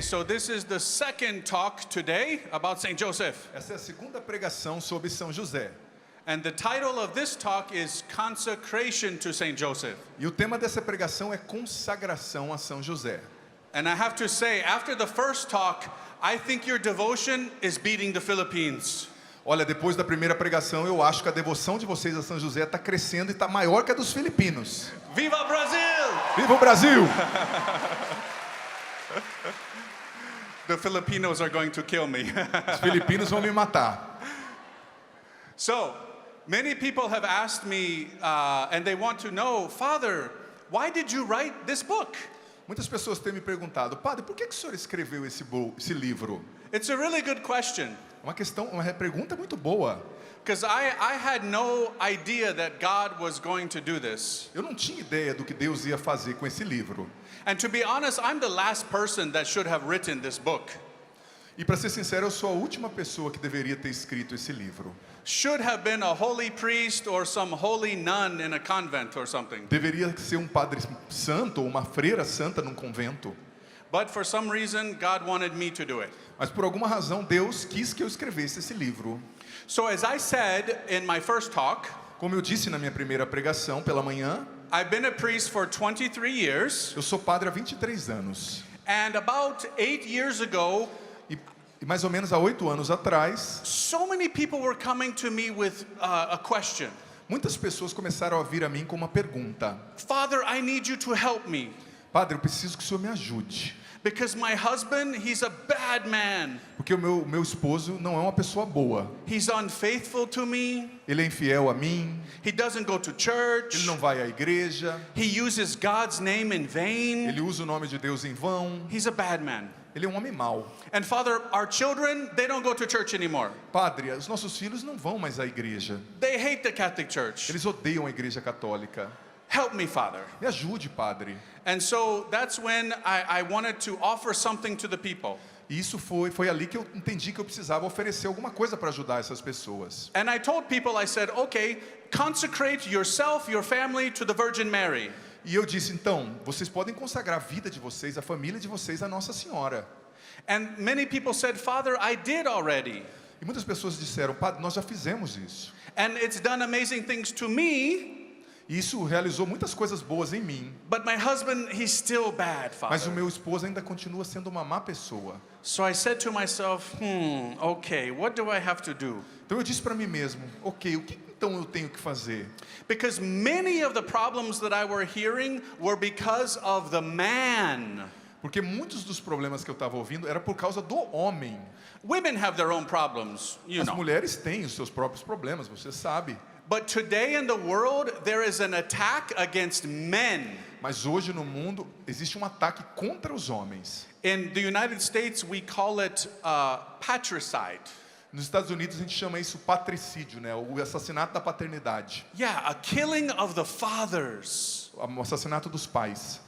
So this is the second talk today about St. Joseph. Essa é a segunda pregação sobre São José. And the title of this talk is Consecration to St. Joseph. E o tema dessa pregação é consagração a São José. And I have to say, after the first talk, I think your devotion is beating the Philippines. Olha, depois da primeira pregação, eu acho que a devoção de vocês a São José está crescendo e está maior que a dos filipinos. Viva Brazil! Viva o Brasil! The Filipinos are going to kill me. Os filipinos vão me matar. So, many people have asked me, and they want to know, Father, why did you write this book? Muitas pessoas têm me perguntado, padre, por que o senhor escreveu esse livro? It's a really good question. Uma pergunta muito boa. Because I had no idea that God was going to do this. Eu não tinha ideia do que Deus ia fazer com esse livro. And to be honest, I'm the last person that should have written this book. E para ser sincero, eu sou a última pessoa que deveria ter escrito esse livro. Should have been a holy priest or some holy nun in a convent or something. Deveria ser um padre santo ou uma freira santa num convento. But for some reason, God wanted me to do it. Mas por alguma razão, Deus quis que eu escrevesse esse livro. So as I said in my first talk, Como eu disse na minha primeira pregação pela manhã, I've been a priest for 23 years. eu sou padre há 23 anos. And about 8 years ago, E mais ou menos há 8 anos atrás, so many people were coming to me with a question. muitas pessoas começaram a vir a mim com uma pergunta. Father, I need you to help me. Padre, eu preciso que o senhor me ajude. Because my husband, he's a bad man. Porque o meu esposo não é uma pessoa boa. He's unfaithful to me. Ele é infiel a mim, He doesn't go to church. ele não vai à igreja, He uses God's name in vain. ele usa o nome de Deus em vão, He's a bad man. ele é um homem mau. And Father, our children, they don't go to church anymore. Padre, os nossos filhos não vão mais à igreja. They hate the Catholic Church. Eles odeiam a igreja católica. Help me, Father. Me ajude, padre. And so that's when I wanted to offer something to the people. E isso foi ali que eu entendi que eu precisava oferecer alguma coisa para ajudar essas pessoas. And I told people, I said, okay, consecrate yourself, your family to the Virgin Mary. E eu disse, então, vocês podem consagrar a vida de vocês, a família de vocês a Nossa Senhora. And many people said, Father, I did already. E muitas pessoas disseram, padre, nós já fizemos isso. And it's done amazing things to me, E isso realizou muitas coisas boas em mim. but my husband, he's still bad, Mas o Father. meu esposo ainda continua sendo uma má pessoa. So I said to myself, okay, what do I have to do? Então eu disse para mim mesmo, ok, o que então eu tenho que fazer? Because many of the problems that I were hearing were because of the man. Porque muitos dos problemas que eu estava ouvindo era por causa do homem. Women have their own problems, you As know. mulheres têm os seus próprios problemas, você sabe. But today in the world, there is an attack against men. Mas hoje no mundo existe um ataque contra os homens. In the United States, we call it patricide. Nos Estados Unidos a gente chama isso patricídio, né? O assassinato da paternidade, Yeah, a killing of the fathers. o assassinato dos pais.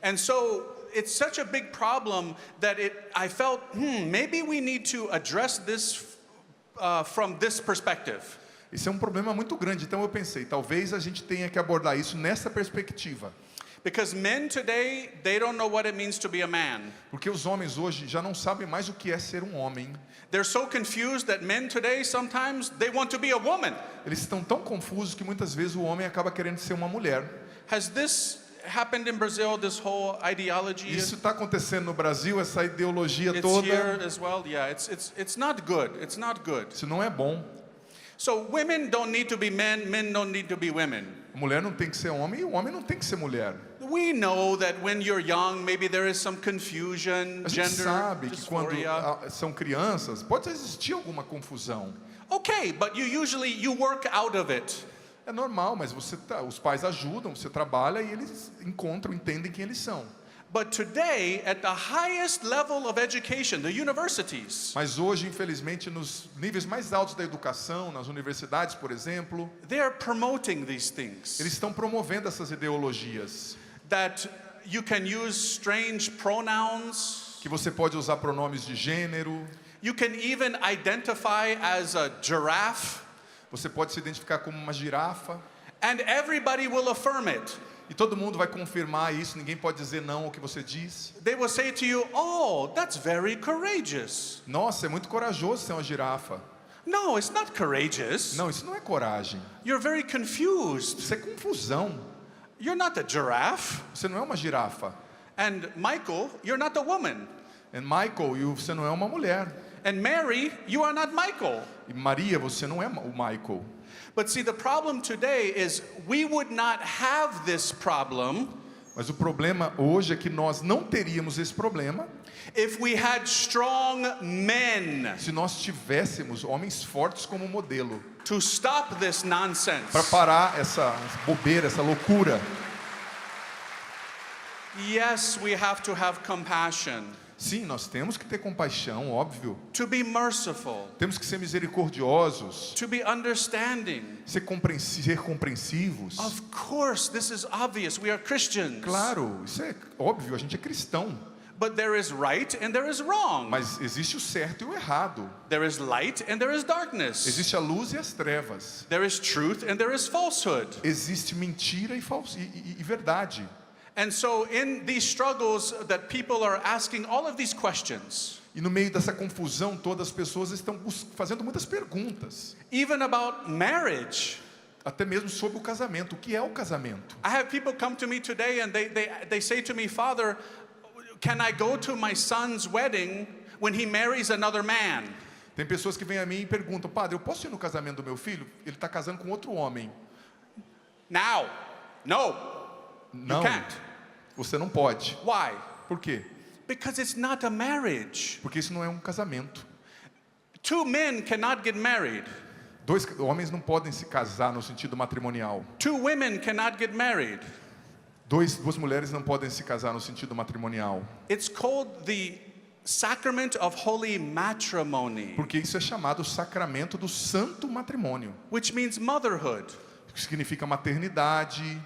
And so it's such a big problem that I felt, maybe we need to address this from this perspective. Isso é um problema muito grande, então eu pensei, talvez a gente tenha que abordar isso nessa perspectiva. Because men today, they don't know what it means to be a man. Porque os homens hoje já não sabem mais o que é ser um homem. They're so confused that men today, sometimes, they want to be a woman. Eles estão tão confusos que muitas vezes o homem acaba querendo ser uma mulher. Has this happened in Brazil, this whole ideology? Isso está acontecendo no Brasil, essa ideologia It's toda. here as well. Yeah, it's not good. It's not good. Isso não é bom. So women don't need to be men, men don't need to be women. A mulher não tem que ser homem e o homem não tem que ser mulher. We know that when you're young, maybe there is some confusion, A gente gender sabe que quando dysphoria. são crianças, pode existir alguma confusão. Okay, but you work out of it. É normal, mas os pais ajudam, você trabalha e eles entendem quem eles são. But today, at the highest level of education, the universities, Mas hoje, infelizmente, nos níveis mais altos da educação, nas universidades, por exemplo, they are promoting these things. eles estão promovendo essas ideologias. That you can use strange pronouns. Que você pode usar pronomes de gênero, You can even identify as a giraffe. você pode se identificar como uma girafa, And everybody will affirm it. E todo mundo vai confirmar isso, ninguém pode dizer não ao que você diz. They will say to you, "Oh, that's very courageous." Nossa, é muito corajoso ser uma girafa. No, it's not courageous. Não, isso não é coragem. You're very confused. Isso é confusão. You're not a giraffe. Você não é uma girafa. And Michael, you're not a woman. E Michael, e você não é uma mulher. And Mary, you are not Michael. E Maria, você não é o Michael. But see, the problem today is we would not have this problem Mas o problema hoje é que nós não teríamos esse problema if we had strong men se nós tivéssemos homens fortes como modelo to stop this para nonsense. parar essa bobeira, essa loucura. Yes, we have to have compassion, Sim, nós temos que ter compaixão, óbvio. to be merciful, Temos que ser misericordiosos, to be understanding. ser compreensivos. Of course, this is obvious. We are Christians. Claro, isso é óbvio, a gente é cristão. But there is right and there is wrong. Mas existe o certo e o errado. There is light and there is darkness. Existe a luz e as trevas. There is truth and there is falsehood. Existe mentira e verdade. And so in these struggles that people are asking all of these questions, E no meio dessa confusão toda, as pessoas estão fazendo muitas perguntas. even about marriage. Até mesmo sobre o casamento. O que é o casamento? I have people come to me today and they say to me, "Father, can I go to my son's wedding when he marries another man?" Tem pessoas que vêm a mim e perguntam: Padre, eu posso ir no casamento do meu filho? Ele está casando com outro homem. Now, no, Não, can't. você não pode. why? Por quê? Because it's not a marriage. Porque isso não é um casamento. Two men cannot get married. Dois homens não podem se casar no sentido matrimonial. Two women cannot get married. Duas mulheres não podem se casar no sentido matrimonial. It's called the sacrament of holy matrimony, Porque isso é chamado sacramento do santo matrimônio. which means motherhood. Que significa maternidade.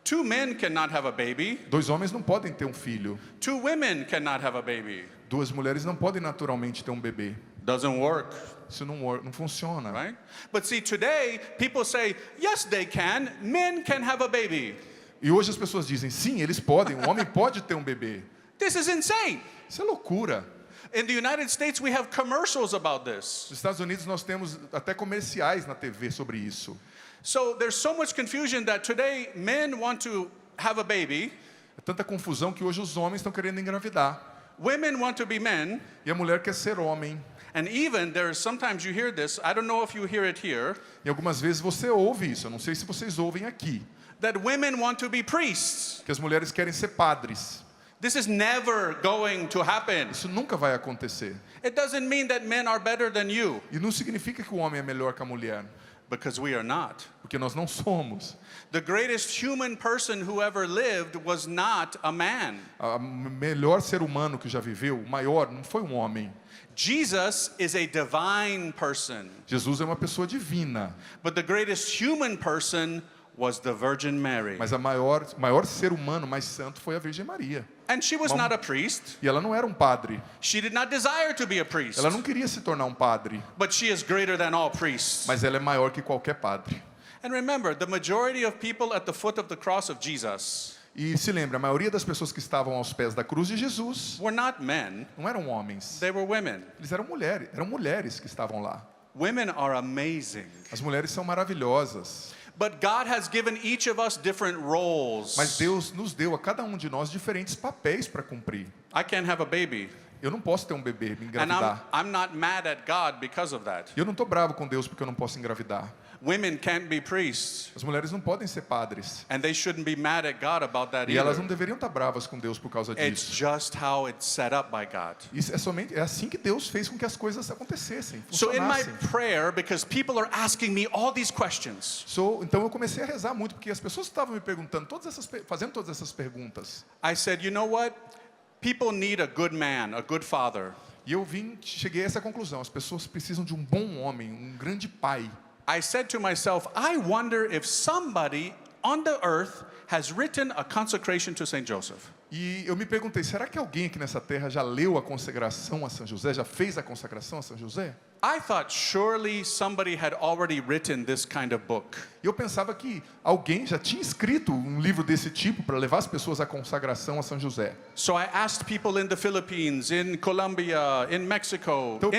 Two men cannot have a baby. Dois homens não podem ter um filho. Two women cannot have a baby. Duas mulheres não podem naturalmente ter um bebê. Doesn't work, Isso não funciona. right? But see, today people say, yes, they can. Men can have a baby. E hoje as pessoas dizem, sim, eles podem, um homem pode ter um bebê. This is insane. Isso é loucura. In the United States, we have commercials about this. Nos Estados Unidos nós temos até comerciais na TV sobre isso. So there's so much confusion that today men want to have a baby, É tanta confusão que hoje os homens estão querendo engravidar. women want to be men, E a mulher quer ser homem. and even there's sometimes you hear this, I don't know if you hear it here, E algumas vezes você ouve isso, eu não sei se vocês ouvem aqui. that women want to be priests. Que as mulheres querem ser padres. This is never going to happen. Isso nunca vai acontecer. It doesn't mean that men are better than you, E não significa que o homem é melhor que a mulher. because we are not. Porque nós não somos. The greatest human person who ever lived was not a man. O melhor ser humano que já viveu, o maior, não foi um homem. Jesus is a divine person, Jesus é uma pessoa divina. but the greatest human person was the Virgin Mary. Mas a maior ser humano, mais santo, foi a Virgem Maria. And she was not a priest. E ela não era um padre. She did not desire to be a priest. Ela não queria se tornar um padre. But she is greater than all priests. Mas ela é maior que qualquer padre. And remember, the majority of people at the foot of the cross of Jesus E se lembra, a maioria das pessoas que estavam aos pés da cruz de Jesus were not men, não eram homens. they were women. Eles eram mulheres que estavam lá. Women are amazing. As mulheres são maravilhosas. But God has given each of us different roles. Mas Deus nos deu a cada um de nós diferentes papéis para cumprir. I can't have a baby. Eu não posso ter um bebê, me And engravidar. I'm not mad at God because of that. E eu não estou bravo com Deus porque eu não posso engravidar. Women can't be priests. As mulheres não podem ser padres. And they shouldn't be mad at God about that E elas não either. deveriam estar bravas com Deus por causa It's disso. just how it's set up by God. Isso é assim que Deus fez com que as coisas acontecessem, So in my funcionassem. prayer, because people are asking me all these questions, Então eu comecei a rezar muito porque as pessoas estavam me perguntando fazendo todas essas perguntas. I said, you know what? People need a good man, a good father. E eu cheguei a essa conclusão. As pessoas precisam de um bom homem, um grande pai. I said to myself, I wonder if somebody on the earth has written a consecration to Saint Joseph. E eu me perguntei, será que alguém aqui nessa terra já leu a consagração a São José? Já fez a consagração a São José? I thought surely somebody had already written this kind of book. E eu pensava que alguém já tinha escrito um livro desse tipo para levar as pessoas à consagração a São José. So I asked people in the Philippines, in Colombia, in Mexico, Então,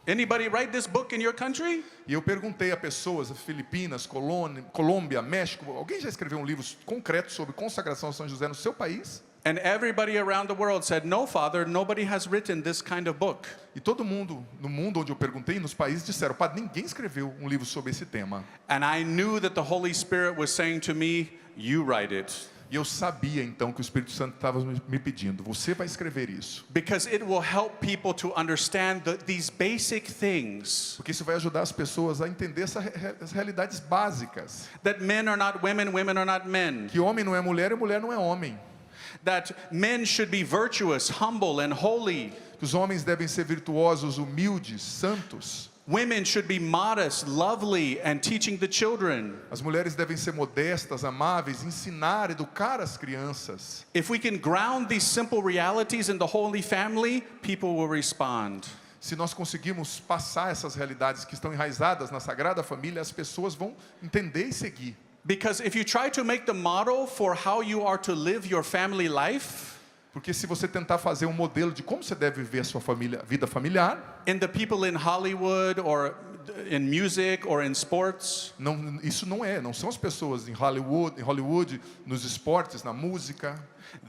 anybody write this book in your country? E eu perguntei a pessoas, Filipinas, Colômbia, México, alguém já escreveu um livro concreto sobre consagração a São José no seu país? And everybody around the world said, no, Father, nobody has written this kind of book. E todo mundo, no mundo onde eu perguntei, nos países, disseram, Padre, ninguém escreveu um livro sobre esse tema. And I knew that the Holy Spirit was saying to me, you write it. E eu sabia então que o Espírito Santo estava me pedindo, você vai escrever isso. Because it will help people to understand these basic things. Porque isso vai ajudar as pessoas a entender essas realidades básicas. That men are not women, women are not men. Que homem não é mulher e mulher não é homem. That men should be virtuous, humble and holy. Que os homens devem ser virtuosos, humildes, santos. Women should be modest, lovely and teaching the children. As mulheres devem ser modestas, amáveis, ensinar, educar as crianças. If we can ground these simple realities in the Holy Family, people will respond. Se nós conseguirmos passar essas realidades que estão enraizadas na Sagrada Família, as pessoas vão entender e seguir. Because if you try to make the model for how you are to live your family life, Porque se você tentar fazer um modelo de como você deve viver a sua vida familiar, in the people in Hollywood or in music or in sports, isso não são as pessoas em Hollywood, nos esportes, na música.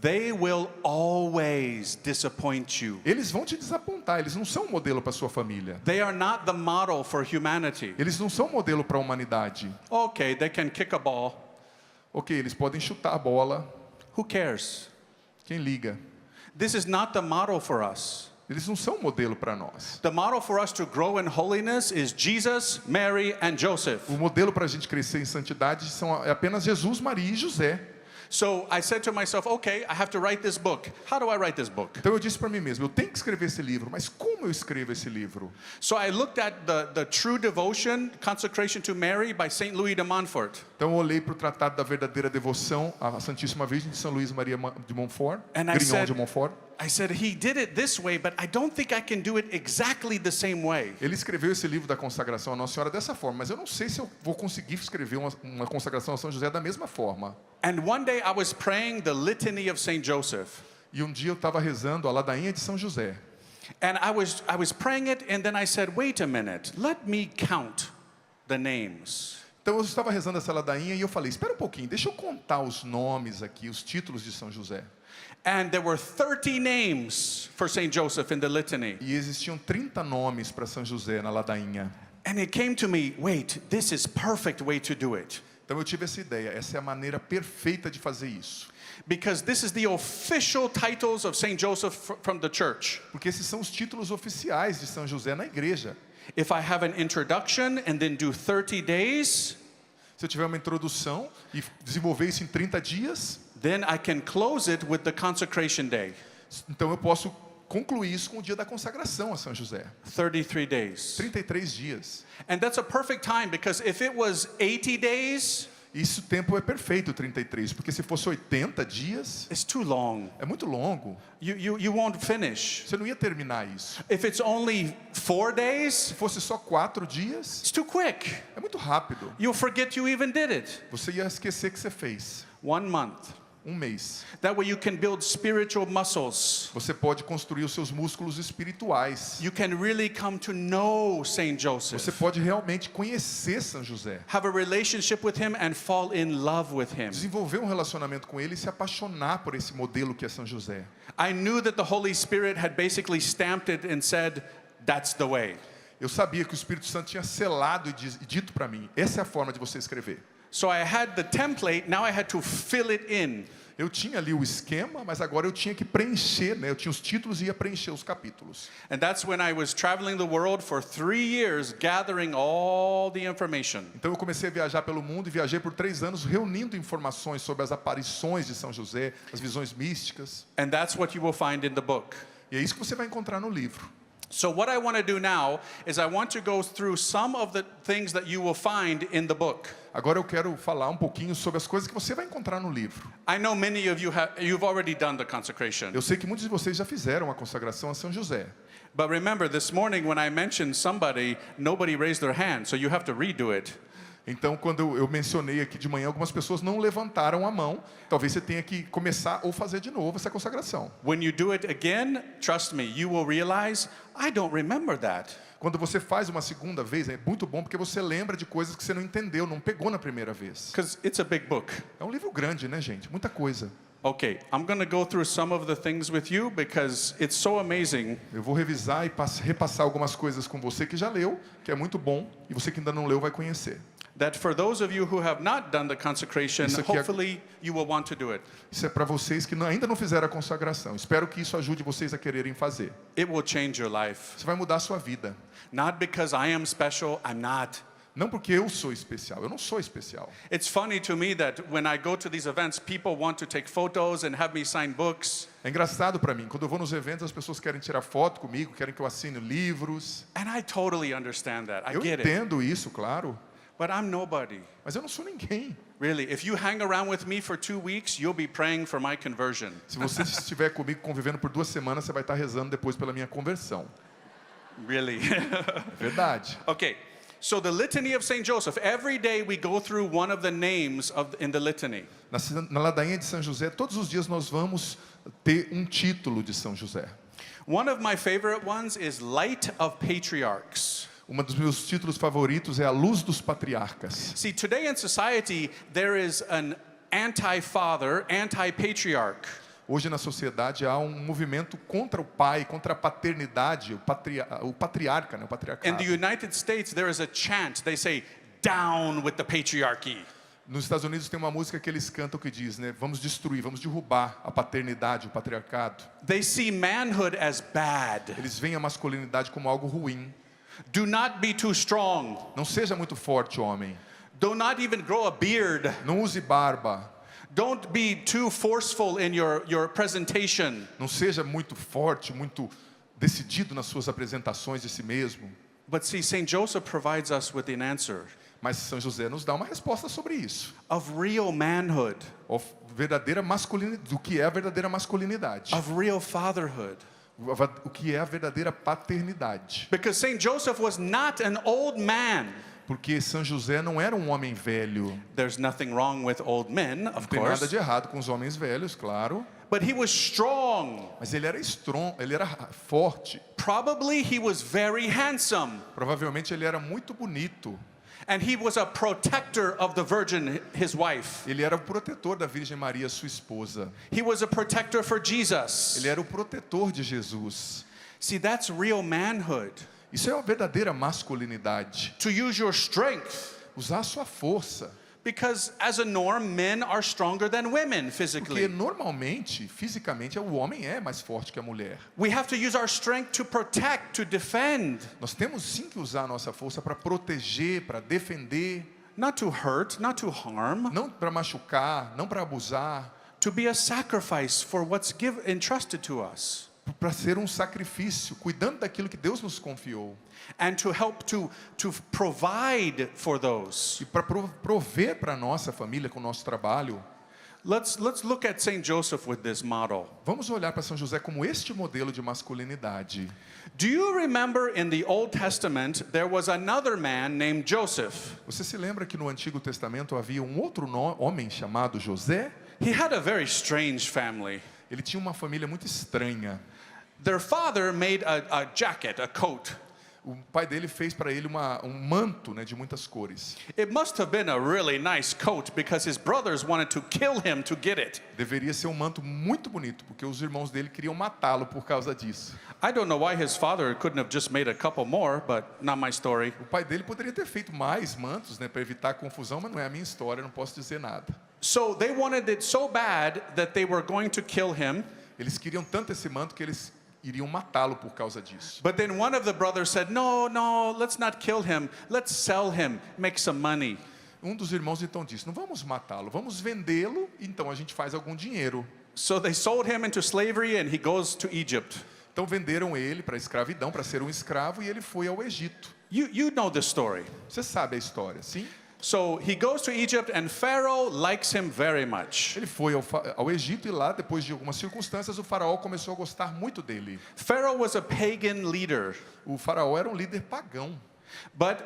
they will always disappoint you. Eles vão te desapontar, eles não são um modelo para a sua família. They are not the model for humanity. Eles não são um modelo para a humanidade. Okay, they can kick a ball. Ok, eles podem chutar a bola, Who cares? quem liga? This is not the model for us. Eles não são um modelo para nós. The model for us to grow in holiness is Jesus, Mary, and Joseph. O modelo para a gente crescer em santidade é apenas Jesus, Maria e José. So I said to myself, okay, I have to write this book. How do I write this book? Então eu disse para mim mesmo, eu tenho que escrever esse livro, mas como eu escrevo esse livro? So I looked at the True Devotion, Consecration to Mary by St. Louis de Montfort. Então eu olhei para o Tratado da Verdadeira Devoção à Santíssima Virgem de São Luís Maria de Montfort, And I Grignon de Montfort. he did it this way, but I don't think I can do it exactly the same way. Ele escreveu esse livro da consagração à Nossa Senhora dessa forma, mas eu não sei se eu vou conseguir escrever uma consagração a São José da mesma forma. And one day I was praying the Litany of St. Joseph. E um dia eu estava rezando a ladainha de São José. And I was praying it, and then I said, wait a minute, let me count the names. Então eu estava rezando essa ladainha e eu falei, espera um pouquinho, deixa eu contar os nomes aqui, os títulos de São José. And there were 30 names for St. Joseph in the litany. E existiam 30 nomes para São José na ladainha. And it came to me, wait, this is perfect way to do it. Então eu tive essa ideia, essa é a maneira perfeita de fazer isso. Because this is the official titles of St. Joseph from the church. Porque esses são os títulos oficiais de São José na igreja. If I have an introduction and then do 30 days, Se eu tiver uma introdução e desenvolver isso em 30 dias, then I can close it with the consecration day, então eu posso concluir isso com o dia da consagração a São José. 33 days. 33 dias. And that's a perfect time because if it was 80 days, Isso tempo é perfeito, 33, porque se fosse 80 dias, it's too long. é muito longo. You won't finish. Você não ia terminar isso. If it's only 4 days, Se fosse só 4 dias, it's too quick. é muito rápido. You'll forget you even did it. Você ia esquecer que você fez. 1 month. Um mês. That way you can build spiritual muscles. Você pode construir os seus músculos espirituais. You can really come to know Saint Você Joseph. pode realmente conhecer São José. Have a relationship with him and fall in love with him. Desenvolver um relacionamento com ele e se apaixonar por esse modelo que é São José. I knew that the Holy Spirit had basically stamped it and said, that's the way. Eu sabia que o Espírito Santo tinha selado e dito para mim, essa é a forma de você escrever. So I had the template, now I had to fill it in. Eu tinha ali o esquema, mas agora eu tinha que preencher, né? Eu tinha os títulos e ia preencher os capítulos. And that's when I was traveling the world for 3 years, gathering all the information. Então eu comecei a viajar pelo mundo e viajei por 3 anos reunindo informações sobre as aparições de São José, as visões místicas. And that's what you will find in the book. E é isso que você vai encontrar no livro. So what I want to do now is I want to go through some of the things that you will find in the book. Agora eu quero falar um pouquinho sobre as coisas que você vai encontrar no livro. I know many of you you've already done the consecration. Eu sei que muitos de vocês já fizeram a consagração a São José. But remember, this morning when I mentioned somebody, nobody raised their hand, so you have to redo it. Então, quando eu mencionei aqui de manhã, algumas pessoas não levantaram a mão. Talvez você tenha que começar ou fazer de novo essa consagração. When you do it again, trust me, you will realize, I don't remember that. Quando você faz uma segunda vez, é muito bom porque você lembra de coisas que você não entendeu, não pegou na primeira vez. Because it's a big book. É um livro grande, né, gente? Muita coisa. Okay, I'm going to go through some of the things with you because it's so amazing. Eu vou revisar e repassar algumas coisas com você que já leu, que é muito bom, e você que ainda não leu vai conhecer. That for those of you who have not done the consecration, Isso aqui é- hopefully you will want to do it. Isso é para vocês que ainda não fizeram a consagração. Espero que isso ajude vocês a quererem fazer. It will change your life. Isso vai mudar a sua vida. Not because I am special, I'm not. Não porque eu sou especial, eu não sou especial. It's funny to me that when I go to these events, people want to take photos and have me sign books. É engraçado para mim, quando eu vou nos eventos, as pessoas querem tirar foto comigo, querem que eu assine livros. And I totally understand that. I Eu get it. entendo isso, claro, But I'm nobody. mas eu não sou ninguém. Really, if you hang around with me for 2 weeks, you'll be praying for my conversion. Se você estiver comigo convivendo por 2 semanas, você vai estar rezando depois pela minha conversão. Really. É verdade. Okay. So the litany of Saint Joseph, every day we go through one of the names in the litany. Na ladainha de São José, todos os dias nós vamos ter um título de São José. One of my favorite ones is Light of Patriarchs. Um dos meus títulos favoritos é A Luz dos Patriarcas. See, today in society, there is an anti-father, anti-patriarch. Hoje na sociedade há um movimento contra o pai, contra a paternidade, o patriarca, né, o In patriarcado. the United States, there is a chant. They say, down with the patriarchy. Nos Estados Unidos tem uma música que eles cantam que diz, né, vamos destruir, vamos derrubar a paternidade, o patriarcado. They see manhood as bad. Eles veem a masculinidade como algo ruim. Do not be too strong. Não seja muito forte, homem. Do not even grow a beard. Não use barba. Don't be too forceful in your presentation. Não seja muito forte, muito decidido nas suas apresentações de si mesmo. But see, St. Joseph provides us with an answer Mas São José nos dá uma resposta sobre isso. of real manhood, Verdadeira masculinidade, do que é a verdadeira masculinidade. of real fatherhood. O que é a verdadeira paternidade. Because St. Joseph was not an old man. Porque São José não era um homem velho. There's nothing wrong with old men, Não of tem nada course. de errado com os homens velhos, claro. But he was strong. Mas ele era ele era forte. Probably he was very handsome. Provavelmente ele era muito bonito. And he was a protector of the Virgin, his wife. Ele era o protetor da Virgem Maria, sua esposa. He was a protector for Jesus. Ele era o protetor de Jesus. See, that's real manhood. Isso é uma verdadeira masculinidade. To use your strength. Usar a sua força. Because as a norm, men are stronger than women Porque physically. normalmente, fisicamente, o homem é mais forte que a mulher. We have to use our strength to protect, to defend, Nós temos sim que usar a nossa força para proteger, para defender, not to hurt, not to harm, não para machucar, não para abusar, to be a sacrifice for what's entrusted to us, para ser um sacrifício, cuidando daquilo que Deus nos confiou. and to help to provide for those. E para prover para a nossa família com o nosso trabalho. Let's look at Saint Joseph with this model. Vamos olhar para São José como este modelo de masculinidade. Do you remember in the Old Testament there was another man named Joseph? Você se lembra que no Antigo Testamento havia um outro homem chamado José? He had a very strange family. Ele tinha uma família muito estranha. Their father made a jacket, a coat. O pai dele fez para ele um manto, né, de muitas cores. It must have been a really nice coat because his brothers wanted to kill him to get it. Deveria ser um manto muito bonito, porque os irmãos dele queriam matá-lo por causa disso. I don't know why his father couldn't have just made a couple more, but not my story. O pai dele poderia ter feito mais mantos, né, para evitar confusão, mas não é a minha história, não posso dizer nada. So they wanted it so bad that they were going to kill him. Eles queriam tanto esse manto que eles iriam matá-lo por causa disso. But then one of the brothers said, no, let's not kill him. Let's sell him, make some money. Um dos irmãos então disse: não vamos matá-lo, vamos vendê-lo, então a gente faz algum dinheiro. So they sold him into slavery and he goes to Egypt. Então venderam ele para a escravidão, para ser um escravo, e ele foi ao Egito. You know the story. Você sabe a história, sim? So he goes to Egypt and Pharaoh likes him very much. Ele foi ao Egito e lá, depois de algumas circunstâncias, o faraó começou a gostar muito dele. Pharaoh was a pagan leader, O faraó era um líder pagão. but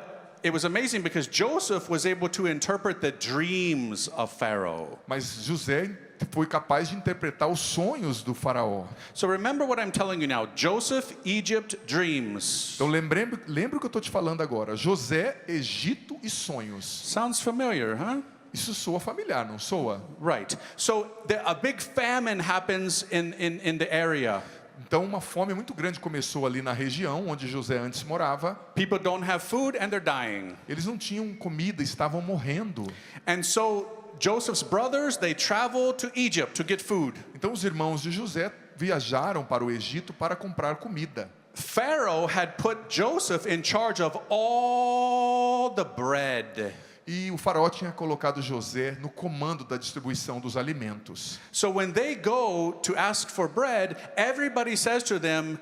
it was amazing because Joseph was able to interpret the dreams of Pharaoh. Mas José foi capaz de interpretar os sonhos do faraó. So remember what I'm telling you now. Joseph, Egypt, dreams. Então lembre o que eu estou te falando agora. José, Egito e sonhos. Sounds familiar, huh? Isso soa familiar, não soa? Right. So a big famine happens in the area. Então uma fome muito grande começou ali na região onde José antes morava. People don't have food and they're dying. Eles não tinham comida, estavam morrendo. And so Joseph's brothers, they travel to Egypt to get food. Então os irmãos de José viajaram para o Egito para comprar comida. Pharaoh had put Joseph in charge of all the bread. E o faraó tinha colocado José no comando da distribuição dos alimentos. So when they go to ask for bread, everybody says to them,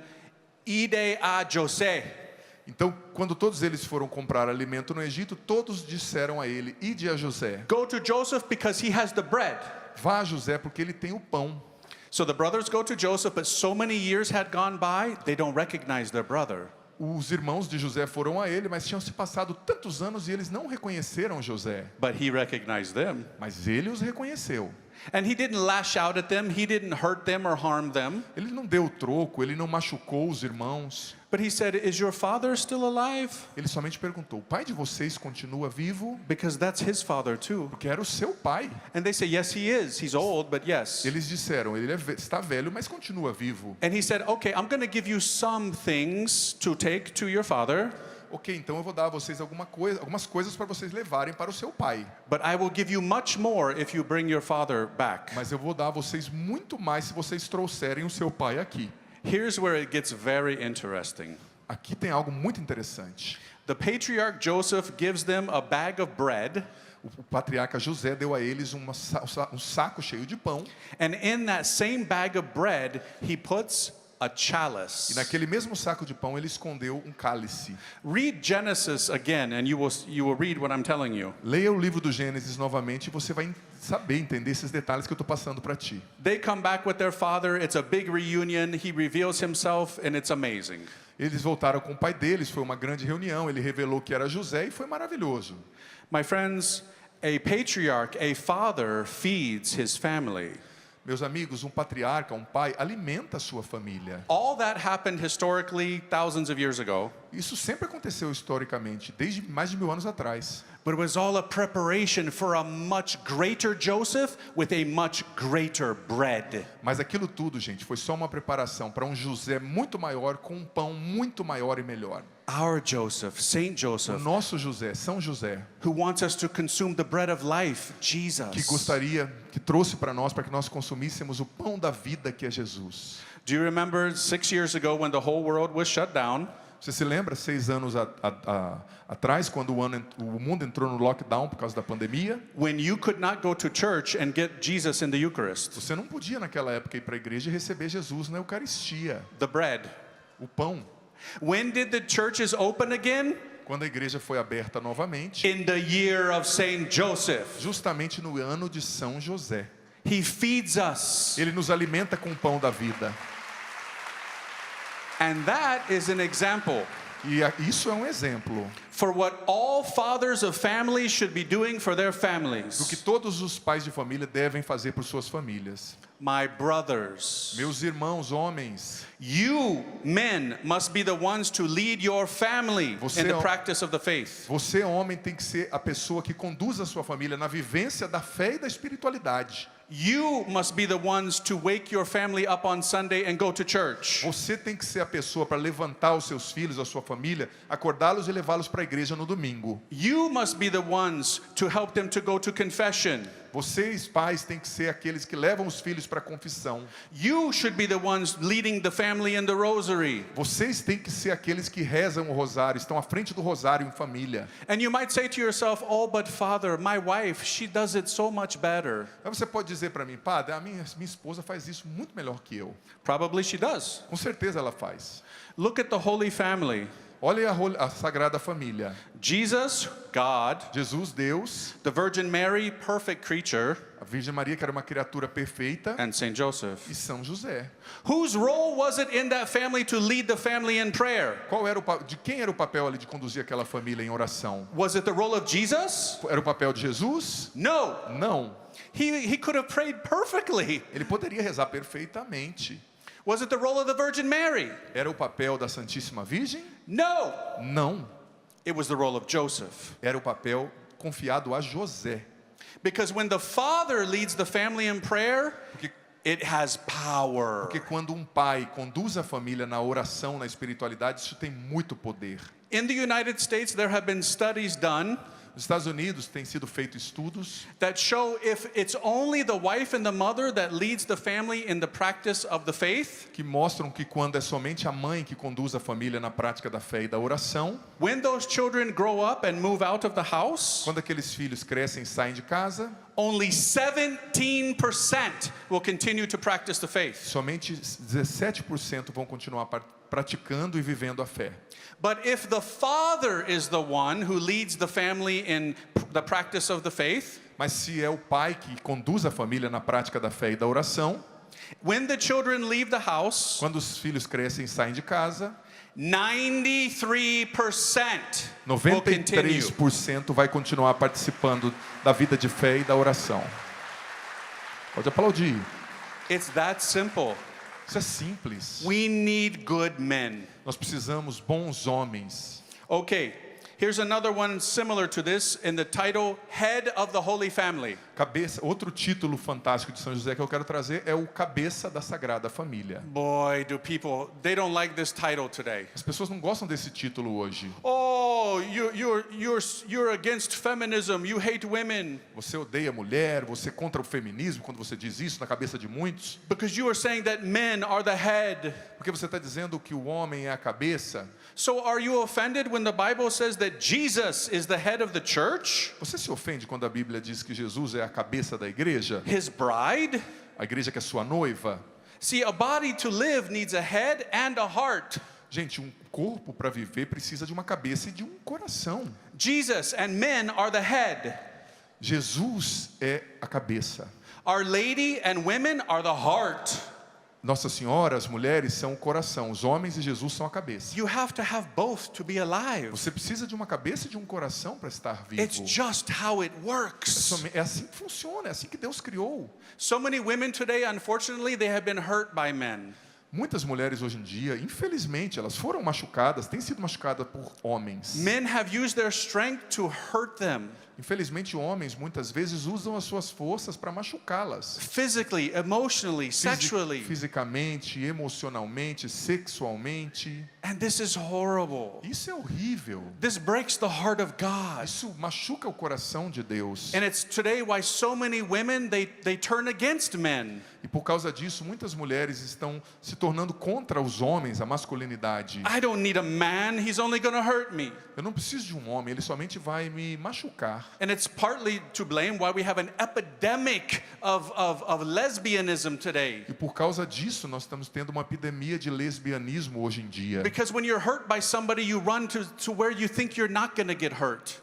"Ide a José." Então, quando todos eles foram comprar alimento no Egito, todos disseram a ele: ide a José. Go to Joseph because he has the bread. Vá a José porque ele tem o pão. So the brothers go to Joseph, but so many years had gone by, they don't recognize their brother. Os irmãos de José foram a ele, mas tinham se passado tantos anos e eles não reconheceram José. But he recognized them. Mas ele os reconheceu. And he didn't lash out at them, he didn't hurt them or harm them. Ele não deu troco, ele não machucou os irmãos. But he said, "Is your father still alive?" Ele somente perguntou: o pai de vocês continua vivo? Because that's his father too. Porque era o seu pai. And they say, "Yes, he is. He's old, but yes." Eles disseram: ele está velho, mas continua vivo. And he said, "Okay, I'm going to give you some things to take to your father, Ok, então eu vou dar a vocês algumas coisas para vocês levarem para o seu pai. but I will give you much more if you bring your father back." Mas eu vou dar a vocês muito mais se vocês trouxerem o seu pai aqui. Here's where it gets very interesting. Aqui tem algo muito interessante. The patriarch Joseph gives them a bag of bread, O patriarca José deu a eles um saco cheio de pão. and in that same bag of bread, he puts a E chalice. naquele mesmo saco de pão ele escondeu um cálice. Read Genesis again, and you will read what I'm telling you. Leia o livro do Gênesis novamente e você vai saber entender esses detalhes que eu estou passando para ti. They come back with their father. It's a big reunion. He reveals himself, and it's amazing. Eles voltaram com o pai deles, foi uma grande reunião, ele revelou que era José e foi maravilhoso. My friends, a patriarch, a father, feeds his family. Meus amigos, um patriarca, um pai, alimenta a sua família. All that happened historically thousands of years ago, Isso sempre aconteceu historicamente, desde mais de 1000 anos atrás. but it was all a preparation for a much greater Joseph with a much greater bread. Mas aquilo tudo, gente, foi só uma preparação para um José muito maior, com um pão muito maior e melhor. Our Joseph, Saint O Joseph, nosso José, São José, who wants us to consume the bread of life, Jesus. que trouxe para que nós consumíssemos o pão da vida que é Jesus. Do you remember 6 years ago when the whole world was shut down? Você se lembra, 6 anos atrás, quando o mundo entrou no lockdown por causa da pandemia? When you could not go to church and get Jesus in the Eucharist, Você não podia naquela época ir para a igreja e receber Jesus na Eucaristia, the bread. o pão. When did the churches open again? Quando a igreja foi aberta novamente, In the year of Saint Joseph. justamente no ano de São José. He feeds us. Ele nos alimenta com o pão da vida. And that is an example E isso é um exemplo for what all fathers of families should be doing for their do que families. todos os pais de família devem fazer por suas famílias. My brothers, Meus irmãos, homens, you men must be the ones to lead your family in the practice of the faith. você, homem, tem que ser a pessoa que conduz a sua família na vivência da fé e da espiritualidade. You must be the ones to wake your family up on Sunday and go to church. Você tem que ser a pessoa para levantar os seus filhos, a sua família, acordá-los e levá-los para a igreja no domingo. You must be the ones to help them to go to confession. Vocês, pais, têm que ser aqueles que levam os filhos para a confissão. You should be the ones leading the family in the rosary. Vocês têm que ser aqueles que rezam o rosário, estão à frente do rosário em família. And you might say to yourself, oh, but Father, my wife, she does it so much better. Aí você pode dizer para mim, padre, a minha esposa faz isso muito melhor que eu. Probably she does. Com certeza ela faz. Look at the Holy Family. Olha a Sagrada Família. Jesus, God, Jesus, Deus, the Virgin Mary, perfect creature, a Virgem Maria, que era uma criatura perfeita, and Saint Joseph. e São José. Whose role was it in that family to lead the family in prayer? De quem era o papel ali de conduzir aquela família em oração? Was it the role of Jesus? Era o papel de Jesus? No. Não. He could have prayed perfectly. Ele poderia rezar perfeitamente. Was it the role of the Virgin Mary? Era o papel da Santíssima Virgem? No. Não. It was the role of Joseph. Era o papel confiado a José. Because when the father leads the family in prayer, Porque, it has power. porque quando um pai conduz a família na oração, na espiritualidade, isso tem muito poder. In the United States, there have been studies done Nos Estados Unidos têm sido feitos estudos that show if it's only the wife and the mother that leads the family in the practice of the faith, que mostram que quando é somente a mãe que conduz a família na prática da fé e da oração, when those children grow up and move out of the house, quando aqueles filhos crescem e saem de casa, only 17% will continue to practice the faith. somente 17% vão continuar praticando e vivendo a fé. But if the father is the one who leads the family in the practice of the faith, Mas se é o pai que conduz a família na prática da fé e da oração, when the children leave the house, quando os filhos crescem e saem de casa, 93% will continue. 93% vai continuar participando da vida de fé e da oração. Pode aplaudir. It's that simple. Isso é simples. We need good men. Nós precisamos bons homens. Okay, here's another one similar to this in the title Head of the Holy Family. Outro título fantástico de São José que eu quero trazer é o Cabeça da Sagrada Família. Boy, do people, they don't like this title today. As pessoas não gostam desse título hoje. Oh, you're against feminism, you hate women. Você odeia mulher, você é contra o feminismo quando você diz isso na cabeça de muitos. Because you are saying that men are the head. Porque você está dizendo que o homem é a cabeça. So are you offended when the Bible says that Jesus is the head of the church? Você se ofende quando a Bíblia diz que Jesus é a cabeça da igreja? His bride? A igreja que é sua noiva? See, a body to live needs a head and a heart. Gente, um corpo para viver precisa de uma cabeça e de um coração. Jesus and men are the head. Jesus é a cabeça. Our Lady and women are the heart. Nossa Senhora, as mulheres são o coração, os homens e Jesus são a cabeça. You have to have both to be alive. Você precisa de uma cabeça e de um coração para estar vivo. It's just how it works. É assim que funciona, é assim que Deus criou. So many women today, unfortunately, they have been hurt by men. Muitas mulheres hoje em dia, infelizmente, elas foram machucadas, têm sido machucadas por homens. Men have used their strength to hurt them. Infelizmente, homens muitas vezes usam as suas forças para machucá-las. Physically, emotionally, sexually. Fisicamente, emocionalmente, sexualmente. And this is horrible. Isso é horrível. This breaks the heart of God. Isso machuca o coração de Deus. And it's today why so many women, they turn against men. E por causa disso, muitas mulheres estão se tornando contra os homens, a masculinidade. I don't need a man, he's only going to hurt me. Eu não preciso de um homem, ele somente vai me machucar. And it's partly to blame why we have an epidemic of lesbianism today. E por causa disso, nós estamos tendo uma epidemia de lesbianismo hoje em dia. Because when you're hurt by somebody, you run to where you think you're not going to get hurt.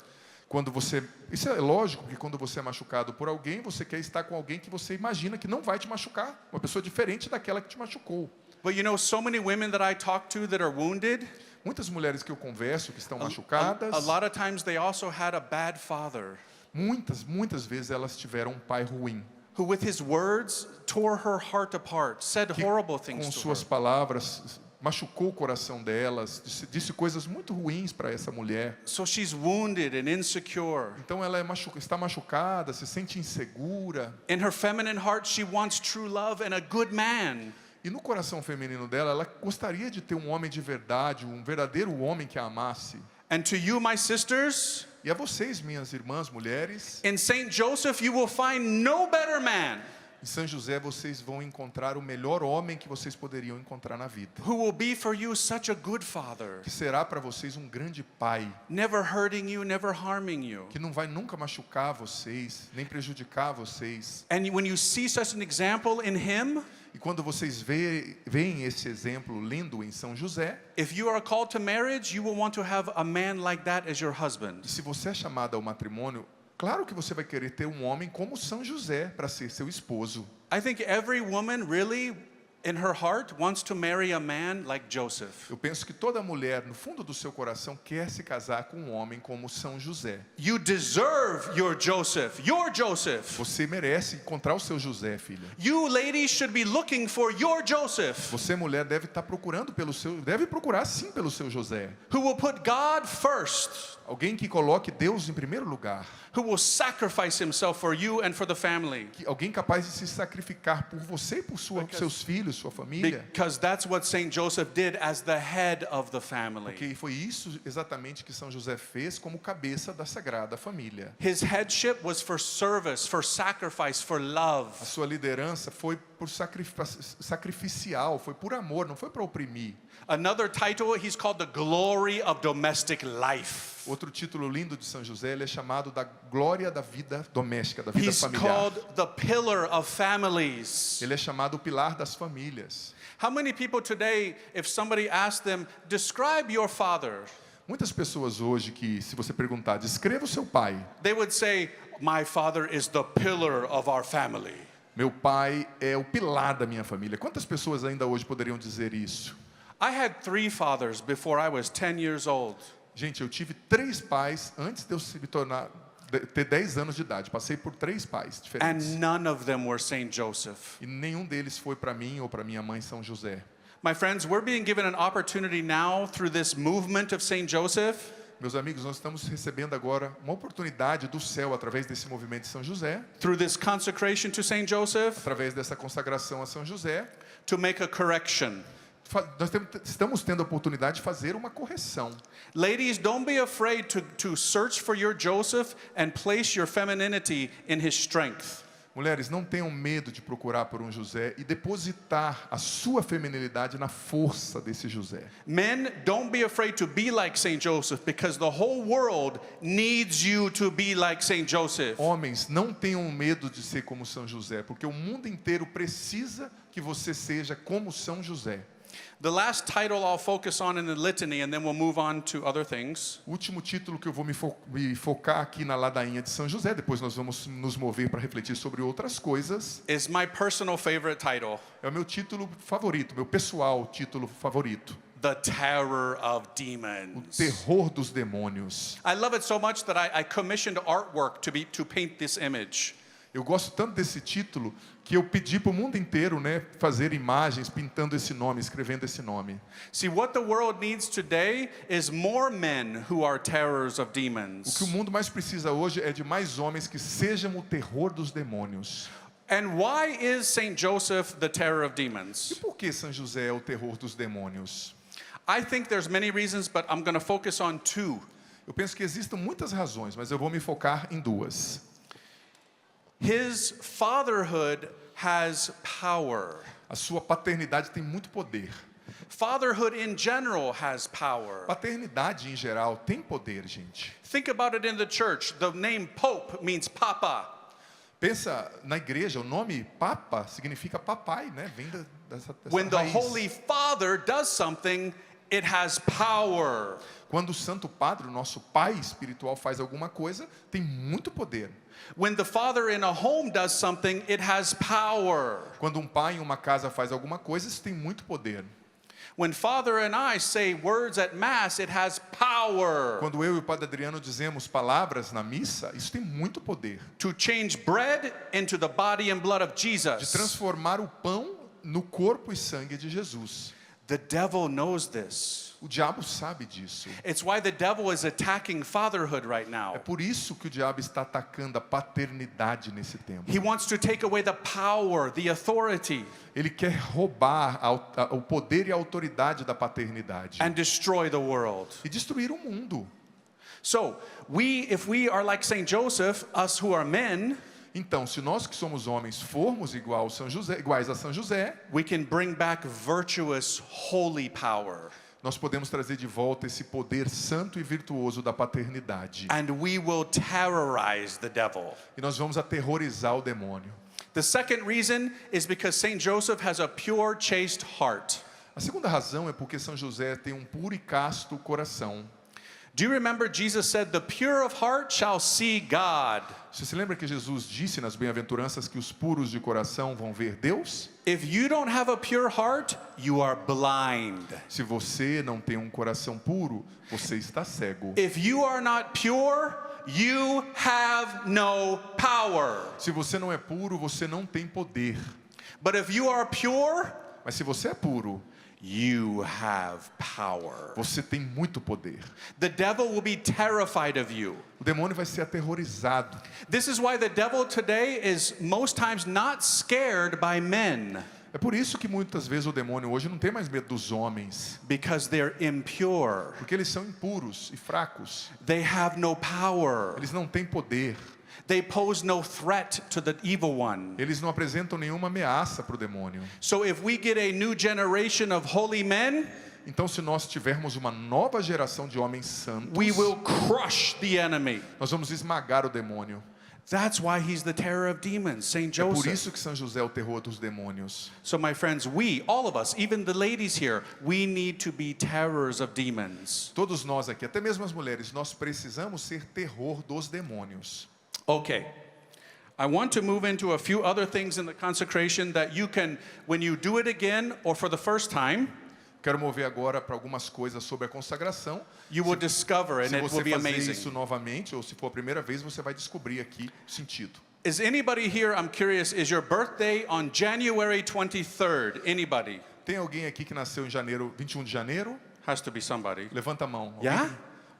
Isso é lógico, porque quando você é machucado por alguém, você quer estar com alguém que você imagina que não vai te machucar, uma pessoa diferente daquela que te machucou. But you know, so many women that I talk to that are wounded, Muitas mulheres que eu converso que estão machucadas, a lot of times they also had a bad father muitas vezes elas tiveram um pai ruim, who with his words tore her heart apart, said que horrible com things to suas her. palavras machucou o coração delas, disse coisas muito ruins para essa mulher. So she's wounded and insecure. Então ela está machucada, se sente insegura. In her feminine heart, she wants true love and a good man. E no coração feminino dela, ela gostaria de ter um homem de verdade, um verdadeiro homem que a amasse. And to you, my sisters, E a vocês, minhas irmãs, mulheres, in Saint Joseph you will find no better man em São José vocês vão encontrar o melhor homem que vocês poderiam encontrar na vida. who will be for you such a good father, Que será para vocês um grande pai, never hurting you, never harming you. que não vai nunca machucar vocês, nem prejudicar vocês. And when you see such an example in him, E quando vocês veem esse exemplo lindo em São José, if you are called to marriage, you will want to have a man like that as your husband. e se você é chamado ao matrimônio, claro que você vai querer ter um homem como São José para ser seu esposo. I think every woman really, in her heart, wants to marry a man like Joseph. Eu penso que toda mulher, no fundo do seu coração, quer se casar com um homem como São José. You deserve your Joseph, your Joseph. Você merece encontrar o seu José, filha. You ladies should be looking for your Joseph, Você, mulher, deve estar procurando deve procurar sim pelo seu José. who will put God first, Alguém que coloque Deus em primeiro lugar. who will sacrifice himself for you and for the family. Alguém capaz de se sacrificar por você e por seus filhos, sua família. Because that's what Saint Joseph did as the head of the family. Porque foi isso exatamente que São José fez como cabeça da Sagrada Família. His headship was for service, for sacrifice, for love. A sua liderança foi por sacrificial, foi por amor, não foi para oprimir. Another title, he's called the glory of domestic life. Outro título lindo de São José, ele é chamado da glória da vida doméstica, da vida He's familiar. called the pillar of families. Ele é chamado o pilar das famílias. How many people today, if somebody asked them, describe your father, Muitas pessoas hoje que, se você perguntar, descreva o seu pai. they would say, my father is the pillar of our family. Meu pai é o pilar da minha família. Quantas pessoas ainda hoje poderiam dizer isso? I had 3 fathers before I was 10 years old. Gente, eu tive 3 pais antes de eu ter 10 anos de idade. Passei por 3 pais diferentes. And none of them were Saint Joseph. E nenhum deles foi para mim ou para minha mãe São José. My friends, we're being given an opportunity now through this movement of Saint Joseph Meus amigos, nós estamos recebendo agora uma oportunidade do céu através desse movimento de São José, through this consecration to Saint Joseph, através dessa consagração a São José. to make a correction. Nós estamos tendo a oportunidade de fazer uma correção. Ladies, don't be afraid to search for your Joseph and place your femininity in his strength. Mulheres, não tenham medo de procurar por um José e depositar a sua feminilidade na força desse José. Men, don't be afraid to be like Saint Joseph, because the whole world needs you to be like Saint Joseph. Homens, não tenham medo de ser como São José, porque o mundo inteiro precisa que você seja como São José. The last title I'll focus on in the litany, and then we'll move on to other things, O último título que eu vou me focar aqui na ladainha de São José, depois nós vamos nos mover para refletir sobre outras coisas, is my personal favorite title, é o meu título favorito, meu pessoal título favorito. The Terror of O Demons. terror dos demônios. I love it so much that I commissioned artwork to paint this image. Eu gosto tanto desse título que eu pedi para o mundo inteiro, né, fazer imagens pintando esse nome, escrevendo esse nome. See, what the world needs today is more men who are terrors of O que demons. o mundo mais precisa hoje é de mais homens que sejam o terror dos demônios. And why is Saint Joseph the terror of E demons? por que São José é o terror dos demônios? I think there's many reasons, but I'm going to focus on 2. Eu penso que existam muitas razões, mas eu vou me focar em 2. His fatherhood has power. A sua paternidade tem muito poder. Fatherhood in general has power. Paternidade em geral tem poder, gente. Think about it in the church. The name Pope means Papa. Pensa na igreja, o nome Papa significa papai, né? Vem dessa When the raiz. Holy Father does something, it has power. Quando o Santo Padre, o nosso pai espiritual, faz alguma coisa, tem muito poder. When the father in a home does something, it has power. Quando um pai em uma casa faz alguma coisa, isso tem muito poder. When Father and I say words at Mass, it has power. Quando eu e o Padre Adriano dizemos palavras na missa, isso tem muito poder. To change bread into the body and blood of De Jesus. transformar o pão no corpo e sangue de Jesus. The devil knows this. O diabo sabe disso. It's why the devil is attacking fatherhood right É now. por isso que o diabo está atacando a paternidade nesse tempo. He wants to take away the power, the authority, Ele quer roubar o poder e a autoridade da paternidade and destroy the world. e destruir o mundo. So, if we are like Saint Joseph, us who are men, Então, se nós que somos homens formos iguais a São José, we can bring back virtuous, holy power. nós podemos trazer de volta esse poder santo e virtuoso da paternidade. And we will terrorize the devil. E nós vamos aterrorizar o demônio. The second reason is because Saint Joseph has a pure, chaste heart. A segunda razão é porque São José tem um puro e casto coração. Do you remember Jesus said, "The pure of heart shall see God." Você se lembra que Jesus disse nas bem-aventuranças que os puros de coração vão ver Deus? If you don't have a pure heart, you are blind. Se você não tem um coração puro, você está cego. If you are not pure, you have no power. Se você não é puro, você não tem poder. But if you are pure, Mas se você é puro, you have power. você tem muito poder. The devil will be terrified of you. O demônio vai ser aterrorizado. This is why the devil today is most times not scared by men, É por isso que muitas vezes o demônio hoje não tem mais medo dos homens, because they're impure. porque eles são impuros e fracos. They have no power. Eles não têm poder. They pose no threat to the evil one. Eles não apresentam nenhuma ameaça para o demônio. So if we get a new generation of holy men, Então, se nós tivermos uma nova geração de homens santos, we will crush the enemy. nós vamos esmagar o demônio. That's why he's the terror of demons, Saint É por Joseph. isso que São José é o terror dos demônios. So my friends, all of us, even the ladies here, we need to be terrors of demons. Todos nós aqui, até mesmo as mulheres, nós precisamos ser terror dos demônios. Okay. I want to move into a few other things in the consecration that you can, when you do it again or for the first time, Quero mover agora para algumas coisas sobre a consagração. you will discover and Se it você will be fazer amazing. isso novamente, ou se for a primeira vez, você vai descobrir aqui o sentido. Is anybody here, I'm curious, is your birthday on January 23rd? Anybody? Tem alguém aqui que nasceu em janeiro, 21 de janeiro? Has to be somebody. Levanta a mão. Yeah?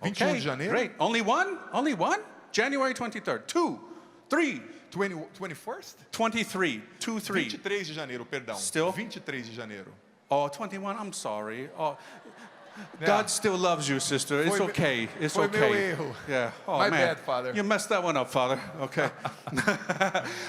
Alguém? 21 Okay, de janeiro? great. Only one? Only one? January 23rd. 2, 3, 21st? 23, 2, 3. 23 de janeiro, perdão. Still? 23 de janeiro. Oh, 21, I'm sorry. Oh, Yeah. God still loves you, sister. It's Foi me- okay. It's foi okay. meu erro. Yeah. Oh, My man. bad, Father. You messed that one up, Father. Okay.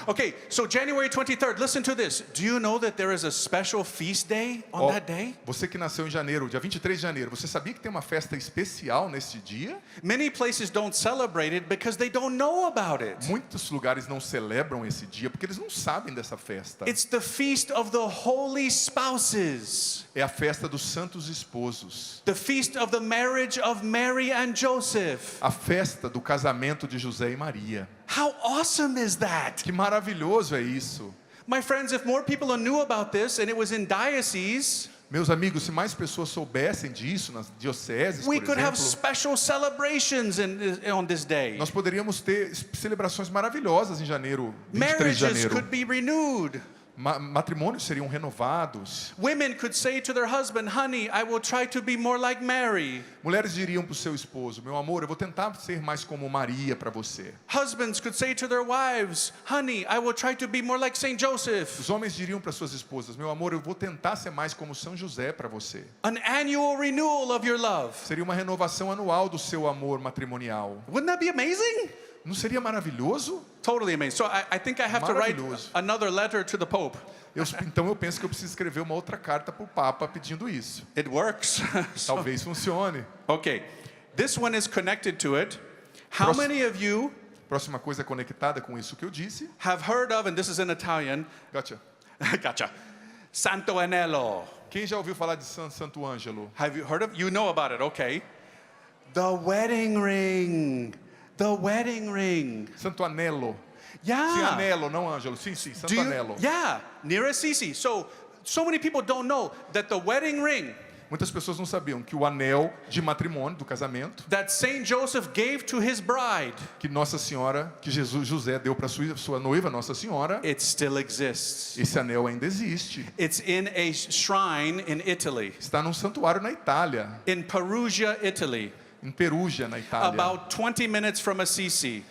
Okay, so January 23rd, listen to this. Do you know that there is a special feast day on Ó, that day? você que nasceu em janeiro, dia 23 de janeiro, você sabia que tem uma festa especial nesse dia? Many places don't celebrate it because they don't know about it. Muitos lugares não celebram esse dia porque eles não sabem dessa festa. It's the feast of the holy spouses. É a festa dos santos esposos. The feast of the marriage of Mary and Joseph. A festa do casamento de José e Maria. How awesome is that? Que maravilhoso é isso. My friends, if more people knew about this and it was in dioceses, Meus amigos, se mais pessoas soubessem disso nas dioceses, we por could have exemplo, special celebrations on this day. nós poderíamos ter celebrações maravilhosas em janeiro, 23 de Marriages janeiro. could be renewed. Matrimônios seriam renovados. Women could say to their husband, "Honey, I will try to be more like Mary." Mulheres diriam para o seu esposo: meu amor, eu vou tentar ser mais como Maria para você. Husbands could say to their wives, "Honey, I will try to be more like Saint Joseph." Os homens diriam para suas esposas: meu amor, eu vou tentar ser mais como São José para você. An annual renewal of your love. Seria uma renovação anual do seu amor matrimonial. Wouldn't that be amazing? Não seria maravilhoso? Totally amazing. So I think I have to write Maravilhoso. another letter to the Pope. Então eu penso que eu preciso escrever uma outra carta para o Papa pedindo isso. It works. So- Talvez funcione. okay, this one is connected to it. How Pros- many of you Próxima coisa conectada com isso que eu disse. have heard of, and this is in Italian, Gotcha. gotcha, Santo Anello? Quem já ouviu falar de Santo Ângelo? Have you heard of? You know about it, okay. The wedding ring. The wedding ring. Santo Anelo. Yeah. Sim, Anelo, não Ângelo. Sim, sim, Santo Do you- Anelo. Yeah, near Assisi. So many people don't know that the wedding ring Muitas pessoas não sabiam que o anel de matrimônio, do casamento, that Saint Joseph gave to his bride, que Nossa Senhora, que José deu para sua noiva, Nossa Senhora, it still exists. esse anel ainda existe. It's in a shrine in Italy, Está num santuário na Itália, in Perugia, Italy, em Perugia, na Itália. about 20 minutes from Assisi.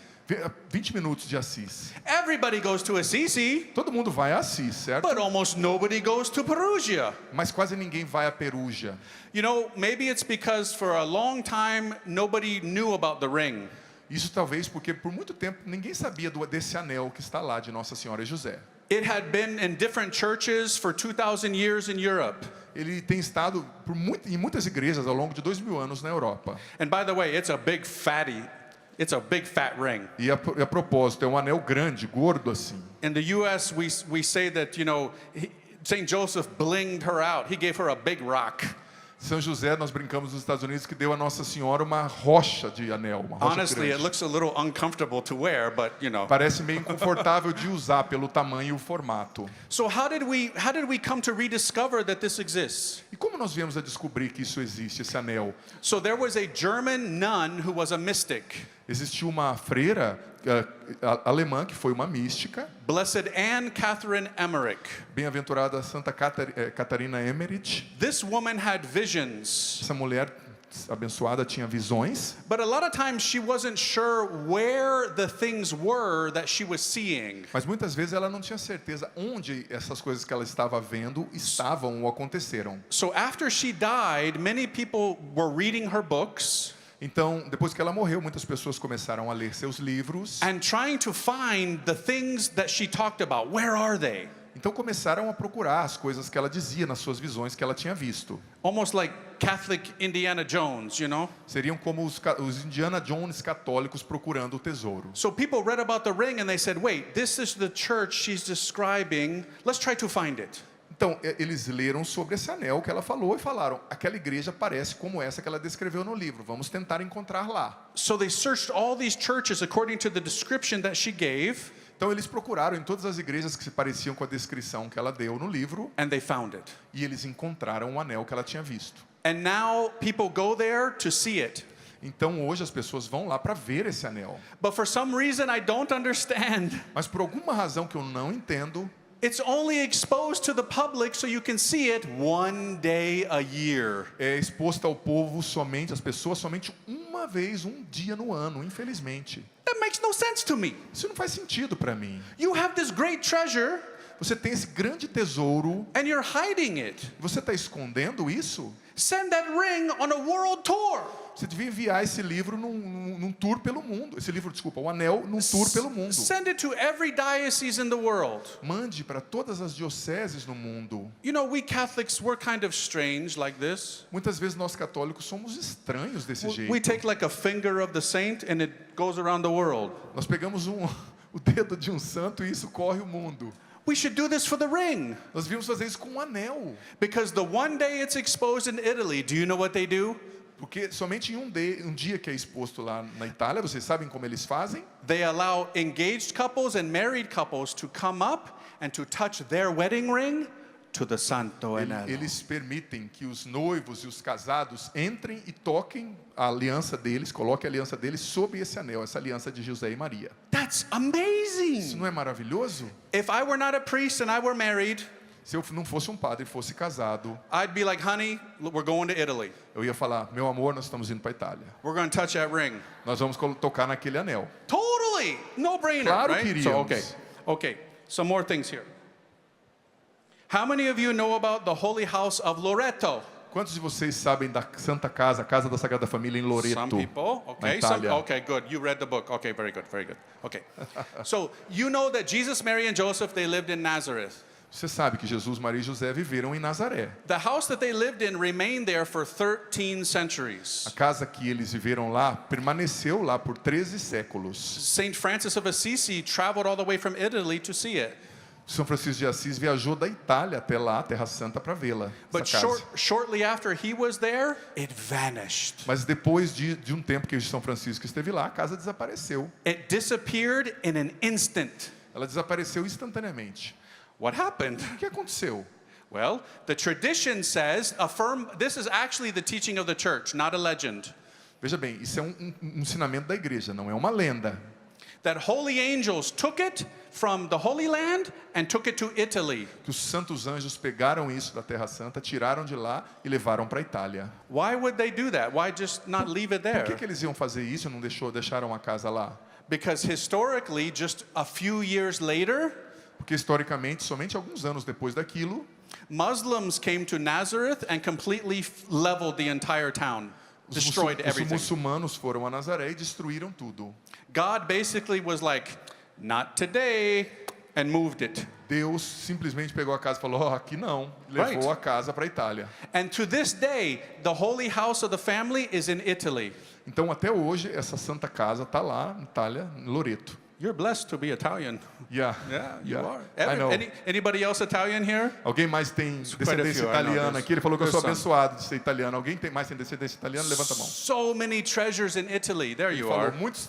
20 minutos de Assis. Everybody goes to Assisi, Todo mundo vai a Assis, certo? but almost nobody goes to Perugia. Mas quase ninguém vai a Perugia. You know, maybe it's because for a long time nobody knew about the ring. Isso talvez porque por muito tempo ninguém sabia desse anel que está lá de Nossa Senhora e José. It had been in different churches for 2,000 years in Europe. Ele tem estado em muitas igrejas ao longo de 2000 anos na Europa. And by the way, it's a big fat ring. E a propósito, é um anel grande, gordo assim. In the US, we say that, you know, St. Joseph blinged her out. He gave her a big rock. São José, nós brincamos nos Estados Unidos que deu a Nossa Senhora uma rocha de anel, uma rocha Honestly, grande. it looks a little uncomfortable to wear, but, you know. Parece meio inconfortável de usar pelo tamanho e o formato. So how did we come to rediscover that this exists? E como nós viemos a descobrir que isso existe, esse anel? So there was a German nun who was a mystic. Existiu uma freira alemã que foi uma mística, Blessed Anne Catherine Emmerich. bem-aventurada Santa Catarina Emmerich. This woman had visions, Essa mulher abençoada tinha visões, but a lot of times she wasn't sure where the things were that she was seeing. mas muitas vezes ela não tinha certeza onde essas coisas que ela estava vendo estavam ou aconteceram. So after she died, many people were reading her books Então, depois que ela morreu, muitas pessoas começaram a ler seus livros. and trying to find the things that she talked about. Where are they? Então começaram a procurar as coisas que ela dizia nas suas visões que ela tinha visto. Almost like Catholic Indiana Jones, you know? Seriam como os Indiana Jones católicos procurando o tesouro. So people read about the ring and they said, wait, this is the church she's describing. Let's try to find it. Então, eles leram sobre esse anel que ela falou e falaram, aquela igreja parece como essa que ela descreveu no livro, vamos tentar encontrar lá. So they searched all these churches according to the description that she gave, Então eles procuraram em todas as igrejas que se pareciam com a descrição que ela deu no livro and they found it. e eles encontraram o anel que ela tinha visto. And now people go there to see it. Então hoje as pessoas vão lá para ver esse anel. But for some reason I don't understand, Mas por alguma razão que eu não entendo, it's only exposed to the public so you can see it one day a year. é exposto ao povo somente, às pessoas somente uma vez, um dia no ano, infelizmente. That makes no sense to me. Isso não faz sentido para mim. You have this great treasure Você tem esse grande tesouro, and you're hiding it. você está escondendo isso? Send that ring on a world tour. Você devia enviar esse livro num tour pelo mundo. Esse livro, desculpa, o anel num tour pelo mundo. Send it to every diocese in the world. Mande para todas as dioceses no mundo. You know, we Catholics, we're kind of strange like this. Muitas vezes nós católicos somos estranhos desse jeito. We take like a finger of the saint and it goes around the world. Nós pegamos o dedo de um santo e isso corre o mundo. We should do this for the ring. Nós devíamos fazer isso com um anel. Because the one day it's exposed in Italy, do you know what they do? Porque somente em um dia que é exposto lá na Itália, vocês sabem como eles fazem? They allow engaged couples and married couples to come up and to touch their wedding ring to the Santo Anello. Eles permitem que os noivos e os casados entrem e toquem a aliança deles, coloquem a aliança deles sob esse anel, essa aliança de José e Maria. That's Isso amazing. não é maravilhoso? If I were not a priest and I were married, Se eu não fosse um padre e fosse casado, I'd be like, honey, we're going to Italy. eu ia falar, meu amor, nós estamos indo para a Itália. We're going to touch that ring. Nós vamos tocar naquele anel. Totally, no brainer, Claro right? que iríamos. So okay, some more things here. How many of you know about the Holy House of Loreto? Quantos de vocês sabem da Santa Casa, a Casa da Sagrada Família em Loreto, Some people, na okay. Itália? Okay, good. You read the book. Okay, very good, very good. Okay, so you know that Jesus, Mary, and Joseph, they lived in Nazareth. Você sabe que Jesus, Maria e José viveram em Nazaré. The house that they lived in remained there for 13 centuries. A casa que eles viveram lá permaneceu lá por 13 séculos. Saint Francis of Assisi traveled all the way from Italy to see it. São Francisco de Assis viajou da Itália até lá, Terra Santa, para vê-la. But essa casa. shortly after he was there, it vanished. Mas depois de um tempo que São Francisco esteve lá, a casa desapareceu. It disappeared in an instant. Ela desapareceu instantaneamente. What happened? O que aconteceu? Well, the tradition says, this is actually the teaching of the church, not a legend. Veja bem, isso é um ensinamento da igreja, não é uma lenda. that holy angels took it from the Holy Land and took it to Italy. Que os santos anjos pegaram isso da Terra Santa, tiraram de lá e levaram para a Itália. Why would they do that? Why just not leave it Por que there? eles iam fazer isso e não deixaram a casa lá? Because historically, just a few years later, Porque historicamente, somente alguns anos depois daquilo, Muslims came to Nazareth and completely leveled the entire town, destroyed os everything. muçulmanos foram a Nazaré e destruíram tudo. God basically was like, not today, and moved it. Deus simplesmente pegou a casa e falou: aqui não, levou Right. a casa para a Itália. And to this day, the holy house of the family is in Italy. Então até hoje essa santa casa está lá na Itália, em Loreto. You're blessed to be Italian. Yeah, Yeah, you yeah, are. I know. Anybody else Italian here? Alguém mais tem quite a descendência few, I know. italiana aqui? Ele falou que eu sou There's some. abençoado de ser italiano. Alguém mais tem descendência italiana? Levanta a mão. So many treasures in Italy. There Ele you falou are. muitos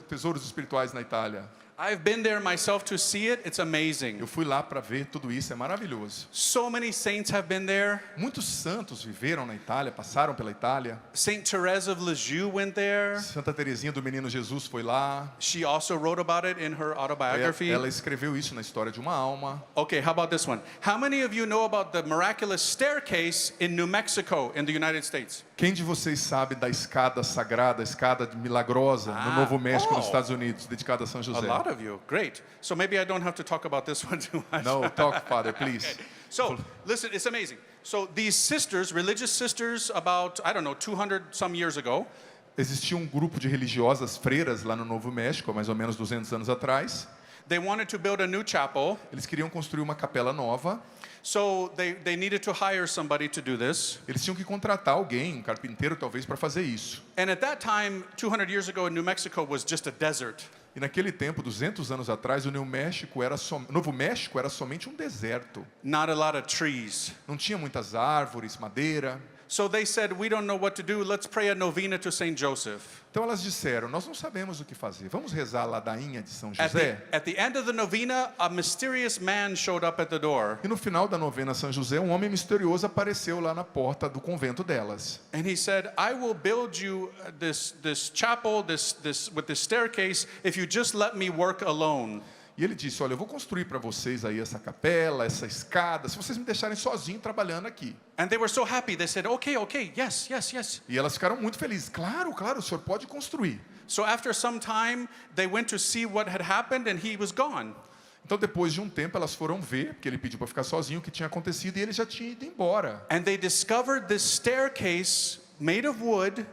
tesouros espirituais na Itália. I've been there myself to see it. It's amazing. Eu fui lá para ver tudo isso, é maravilhoso. So many saints have been there. Muitos santos viveram na Itália, passaram pela Itália. Saint Therese of Lisieux went there. Santa Teresinha do Menino Jesus foi lá. She also wrote about it in her autobiography. Ela escreveu isso na História de uma Alma. Okay, how about this one? How many of you know about the miraculous staircase in New Mexico in the United States? Quem de vocês sabe da escada sagrada, a escada milagrosa no Novo México, nos Estados Unidos, dedicada a São A José? lot of you. Great. So maybe I don't have to talk about this one too much. No, talk, Father, please. So, listen, it's amazing. So, these sisters, religious sisters, about, I don't know, 200 some years ago, Existia um grupo de religiosas freiras lá no Novo México, há mais ou menos 200 anos atrás. they wanted to build a new chapel. Eles queriam construir uma capela nova. So, they needed to hire somebody to do this. Eles tinham que contratar alguém, um carpinteiro talvez, para fazer isso. And at that time, 200 years ago in New Mexico was just a desert. E naquele tempo, 200 anos atrás, o Novo México era somente um deserto. Not a lot of trees. Não tinha muitas árvores, madeira. So they said, we don't know what to do. Let's pray a novena to Saint Joseph. Então elas disseram: nós não sabemos o que fazer. Vamos rezar a ladainha de São At José? the end of the novena, a mysterious man showed up at the door. E no final da novena a São José, um homem misterioso apareceu lá na porta do convento delas. And he said, I will build you this chapel, with this staircase, if you just let me work alone. E ele disse: olha, eu vou construir para vocês aí essa capela, essa escada, se vocês me deixarem sozinho trabalhando aqui. And they were so happy. They said, okay, yes, yes, yes. E elas ficaram muito felizes. Claro, claro, o senhor pode construir. So after some time, they went to see what had happened and he was gone. Então, depois de um tempo, elas foram ver, porque ele pediu para ficar sozinho, o que tinha acontecido, e ele já tinha ido embora. And they discovered this staircase made of wood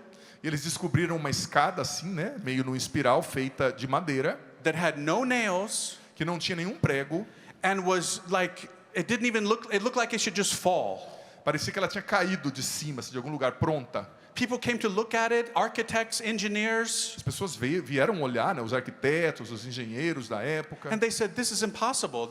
E eles descobriram uma escada assim, né, meio num espiral, feita de madeira, that had no nails que não tinha nenhum prego. and was like, it looked like it should just fall. Parecia que ela tinha caído de cima, assim, de algum lugar, pronta. People came to look at it, architects, engineers, As pessoas vieram olhar, né, os arquitetos, os engenheiros da época. and they said, this is impossible.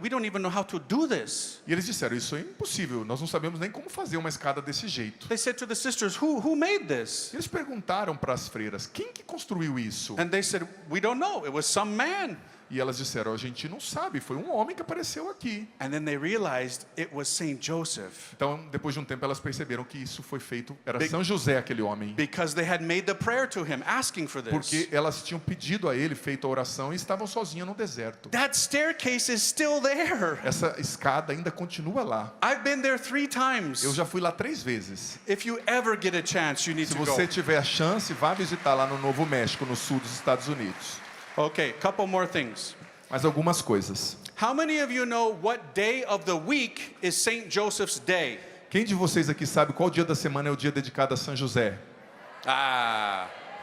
We don't even know how to do this. E eles disseram: isso é impossível, nós não sabemos nem como fazer uma escada desse jeito. They said to the sisters, who made this? Eles perguntaram para as freiras: quem que construiu isso? And they said, we don't know. It was some man. E elas disseram: a gente não sabe, foi um homem que apareceu aqui. And then they realized it was Saint Joseph Então, depois de um tempo, elas perceberam que isso foi feito, era São José aquele homem. because they had made the prayer to him asking for this. Porque elas tinham pedido a ele, feito a oração, e estavam sozinhas no deserto. That staircase is still there. Essa escada ainda continua lá. I've been there 3 times. Eu já fui lá 3 vezes. If you ever get a chance, you need Se to você go. tiver a chance, vá visitar lá no Novo México, no sul dos Estados Unidos. Okay, couple more things. Mais algumas coisas. How many of you know what day of the week is Saint Joseph's day? Quem de vocês aqui sabe qual dia da semana é o dia dedicado a São José?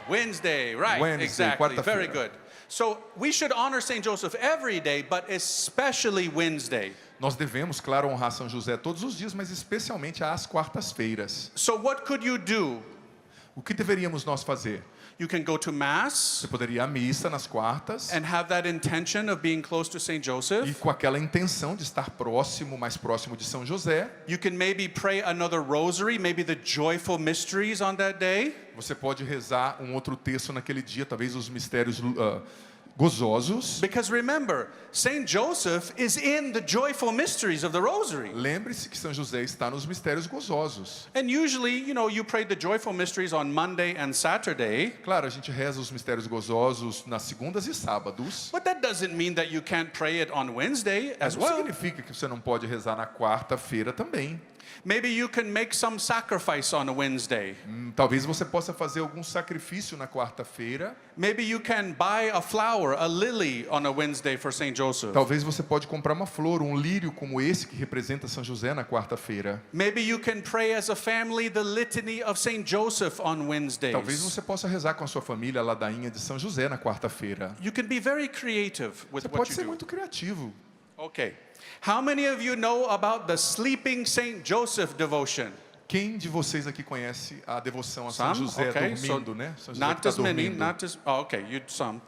Wednesday, right? Wednesday, exactly. Very quarta-feira. good. So we should honor Saint Joseph every day, but especially Wednesday. Nós devemos, claro, honrar São José todos os dias, mas especialmente às quartas-feiras. So what could you do? O que deveríamos nós fazer? You can go to Mass Você poderia ir à missa nas quartas and have that intention of being close to Saint e Joseph. com aquela intenção de estar próximo, mais próximo de São José. You can maybe pray another rosary, maybe the joyful mysteries on that day. Você pode rezar um outro texto naquele dia, talvez os mistérios gozosos. Because remember, Saint Joseph is in the joyful mysteries of the Rosary. Lembre-se que São José está nos mistérios gozosos. And usually, you pray the joyful mysteries on Monday and Saturday. Claro, a gente reza os mistérios gozosos nas segundas e sábados. But that doesn't mean that you can't pray it on Wednesday as Não well. significa que você não pode rezar na quarta-feira também. Maybe you can make some sacrifice on a Wednesday. Talvez você possa fazer algum sacrifício na quarta-feira. Maybe you can buy a flower, a lily, on a Wednesday for Saint Joseph. Talvez você pode comprar uma flor, um lírio como esse que representa São José na quarta-feira. Maybe you can pray as a family the litany of Saint Joseph on Wednesdays. Talvez você possa rezar com a sua família a ladainha de São José na quarta-feira. You can be very creative with Você what pode you ser do. muito criativo. Okay. How many of you know about the sleeping Saint Joseph devotion? Quem de vocês aqui conhece a devoção a São Some? José Okay. dormindo, né? São José Not que tá as many, dormindo. not as okay, you some.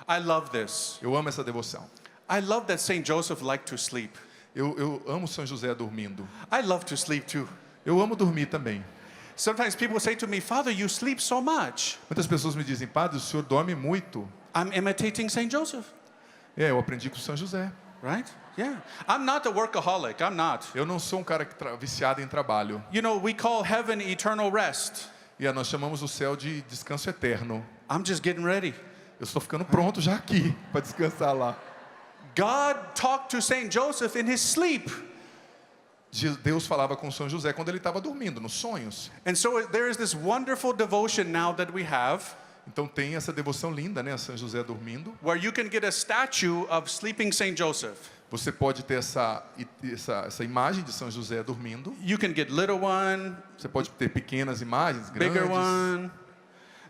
I love this. Eu amo essa devoção. I love that Saint Joseph liked to sleep. Eu amo São José dormindo. I love to sleep too. Eu amo dormir também. Sometimes people say to me, "Father, you sleep so much." Muitas pessoas me dizem, padre, o senhor dorme muito. I'm imitating Saint Joseph, Eu aprendi com São José. right? Yeah. I'm not a workaholic. I'm not. Eu não sou um cara que viciado em trabalho. We call heaven eternal rest. E nós chamamos o céu de descanso eterno. I'm just getting ready. Eu estou ficando pronto já aqui para descansar lá. God talked to Saint Joseph in his sleep. Deus falava com São José quando ele estava dormindo, nos sonhos. And so there is this wonderful devotion now that we have Então tem essa devoção linda, né, a São José dormindo. where you can get a statue of sleeping Saint Joseph. Você pode ter essa imagem de São José dormindo. You can get little one, Você pode ter pequenas imagens, bigger grandes. one.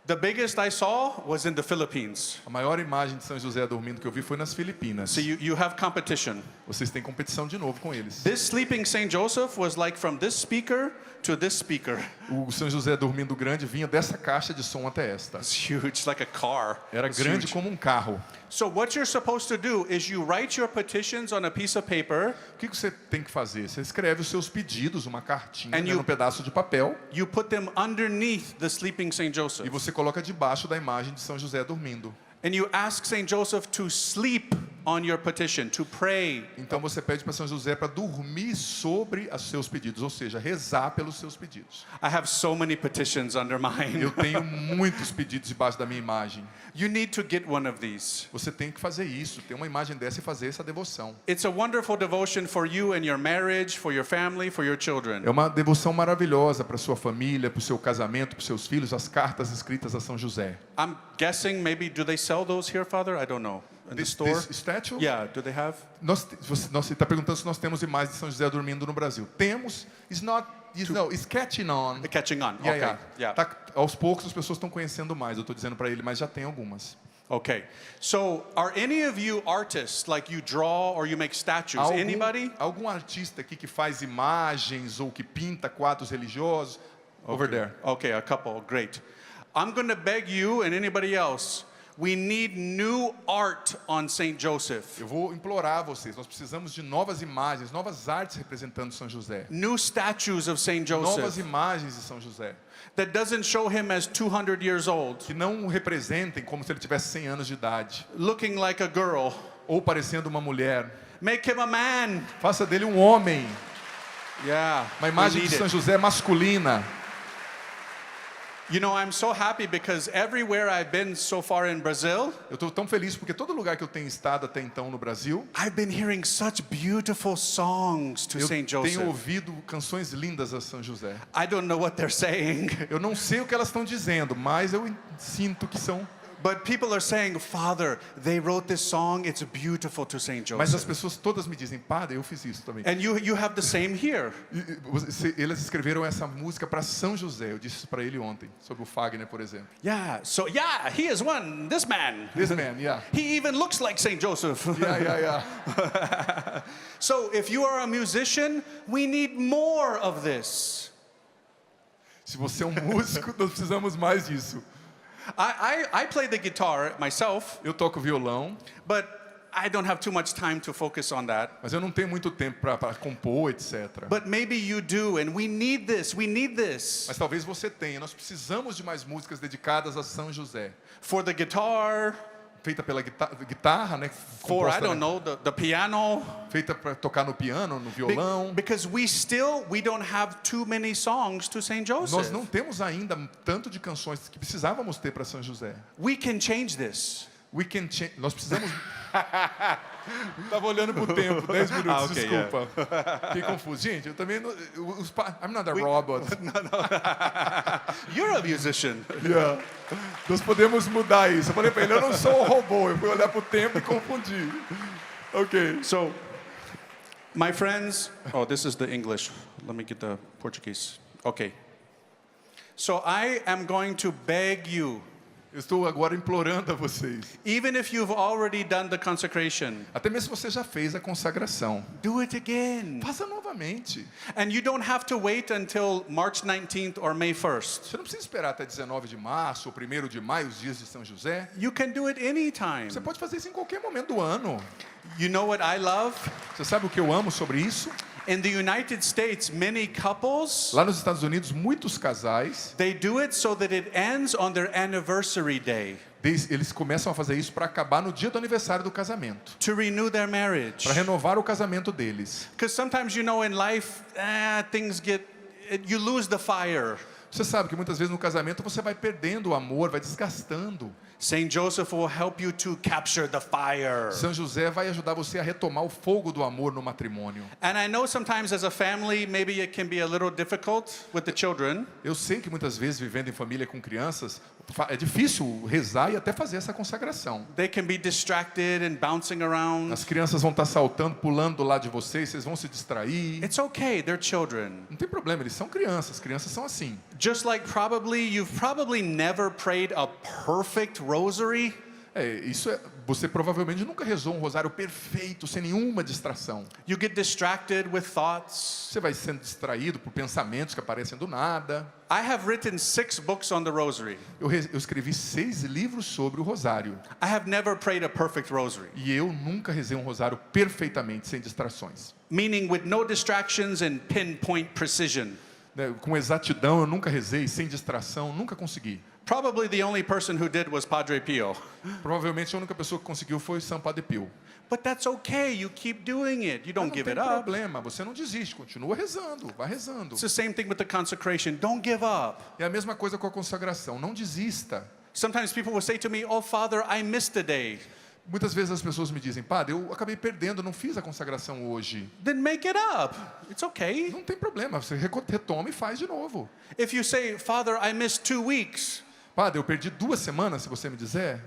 The biggest I saw was in the Philippines. A maior imagem de São José dormindo que eu vi foi nas Filipinas. So you have competition. Vocês têm competição de novo com eles. This sleeping Saint Joseph was like from this speaker to this speaker. O São José dormindo grande vinha dessa caixa de som até esta. It's huge, like a car. Era It's grande huge. como um carro. So what you're supposed to do is you write your petitions on a piece of paper. O que você tem que fazer? Você escreve os seus pedidos, uma cartinha, And né, you- num pedaço de papel, You put them underneath the sleeping Saint Joseph. e você coloca debaixo da imagem de São José dormindo. And you ask Saint Joseph to sleep on your petition, to pray. Então você pede para São José para dormir sobre os seus pedidos, ou seja, rezar pelos seus pedidos. I have so many petitions under mine. Eu tenho muitos pedidos debaixo da minha imagem. You need to get one of these. Você tem que fazer isso, ter uma imagem dessa e fazer essa devoção. It's a wonderful devotion for you and your marriage, for your family, for your children. É uma devoção maravilhosa para sua família, para o seu casamento, para os seus filhos, as cartas escritas a São José. I'm guessing maybe do they sell those here, Father? I don't know. In the store? This statue? Yeah, do they have? Você está perguntando se nós temos imagens de São José dormindo no Brasil. Temos. It's catching on. Catching on. Yeah, Okay. yeah. Yeah. Tá, aos poucos as pessoas estão conhecendo mais. Eu estou dizendo para ele, mas já tem algumas. Okay. So, are any of you artists, like you draw or you make statues? Anybody? Algum artista aqui que faz imagens ou que pinta quadros religiosos? Over there. Okay, a couple. Great. I'm going to beg you and anybody else, we need new art on Saint Joseph. Eu vou implorar a vocês. Nós precisamos de novas imagens, novas artes representando São José. New statues of Saint Novas Joseph imagens de São José. that doesn't show him as 200 years old, Que não o representem como se ele tivesse 100 anos de idade. looking like a girl. Ou parecendo uma mulher. Make him a man. Faça dele um homem. Yeah. Uma we imagem de need São it. José masculina. I'm so happy because everywhere I've been so far in Brazil, Eu estou tão feliz porque todo lugar que eu tenho estado até então no Brasil, I've been hearing such beautiful songs to eu Saint tenho Joseph. ouvido canções lindas a São José. I don't know what they're saying, Eu não sei o que elas estão dizendo, mas eu sinto que são. but people are saying, Father, they wrote this song, it's beautiful to Saint Mas as Joseph. pessoas todas me dizem, padre, eu fiz isso também. And you have the same here. Eles escreveram essa música para São José. Eu disse isso para ele ontem, sobre o Fagner, por exemplo. Yeah, so yeah, he is one, this man. This man, yeah. He even looks like Saint Joseph. Yeah. So if you are a musician, we need more of this. Se você é um músico, nós precisamos mais disso. I play the guitar myself, Eu toco violão, but I don't have too much time to focus on that. mas eu não tenho muito tempo para compor, etc. But maybe you do, and we need this. We need this Mas talvez você tenha. Nós precisamos de mais músicas dedicadas a São José. for the guitar, feita pela guitarra, né? for, I composta, don't né? know, the piano. Feita para tocar no piano, no violão. Because we don't have too many songs to Saint Nós Joseph. não temos ainda tanto de canções que precisávamos ter para São José. We can change this. Nós precisamos... Tava olhando pro tempo, 10 minutos, ok, desculpa. Fiquei confuso. Gente, eu também... I'm not a robot. You're a musician. Yeah. Nós podemos mudar isso. Eu falei para ele, eu não sou um robô. Eu fui olhar pro tempo e confundi. Ok. So, my friends, oh, this is the English. Let me get the Portuguese. Okay. So I am going to beg you, Eu estou agora implorando a vocês. even if you've already done the consecration, Até mesmo se você já fez a consagração. do it again. Faça novamente. And you don't have to wait until March 19th or May 1st. Você não precisa esperar até 19 de março ou 1º de maio, os dias de São José. You can do it anytime. Você pode fazer isso em qualquer momento do ano. You know what I love? Você sabe o que eu amo sobre isso? In the United States, many couples, Lá nos Estados Unidos, muitos casais, they do it so that it ends on their anniversary day eles começam a fazer isso para acabar no dia do aniversário do casamento. to renew their marriage. Para renovar o casamento deles. Because sometimes, you know, in life, things get, you lose the fire. Você sabe que muitas vezes no casamento você vai perdendo o amor, vai desgastando. Saint Joseph will help you to capture the fire. São José vai ajudar você a retomar o fogo do amor no matrimônio. And I know sometimes as a family, maybe it can be a little difficult with the children. Eu sei que muitas vezes vivendo em família com crianças, é difícil rezar e até fazer essa consagração. They can be distracted and bouncing around. As crianças vão estar saltando, pulando do lado de vocês, vocês vão se distrair. It's okay, they're children. Não tem problema, eles são crianças são assim. Just like you've probably never prayed a perfect rosary. Você provavelmente nunca rezou um rosário perfeito, sem nenhuma distração. You get distracted with thoughts. Você vai sendo distraído por pensamentos que aparecem do nada. I have written 6 books on the rosary. Eu escrevi 6 livros sobre o rosário. I have never prayed a perfect rosary. E eu nunca rezei um rosário perfeitamente, sem distrações. Meaning with no distractions and pinpoint precision. Com exatidão, eu nunca rezei, sem distração, nunca consegui. Probably the only person who did was Padre Pio. Provavelmente a única pessoa que conseguiu foi São Padre Pio. But that's okay, you keep doing it. You Mas don't não give tem it up. problema, você não desiste, continua rezando, vai rezando. It's the same thing with the consecration. Don't give up. É a mesma coisa com a consagração, não desista. Sometimes people will say to me, "Oh, Father, I missed a day." Muitas vezes as pessoas me dizem, padre, eu acabei perdendo, não fiz a consagração hoje. Then make it up. It's okay. Não tem problema, você retoma e faz de novo. If you say, "Father, I missed 2 weeks." Padre, eu perdi 2 semanas, se você me disser.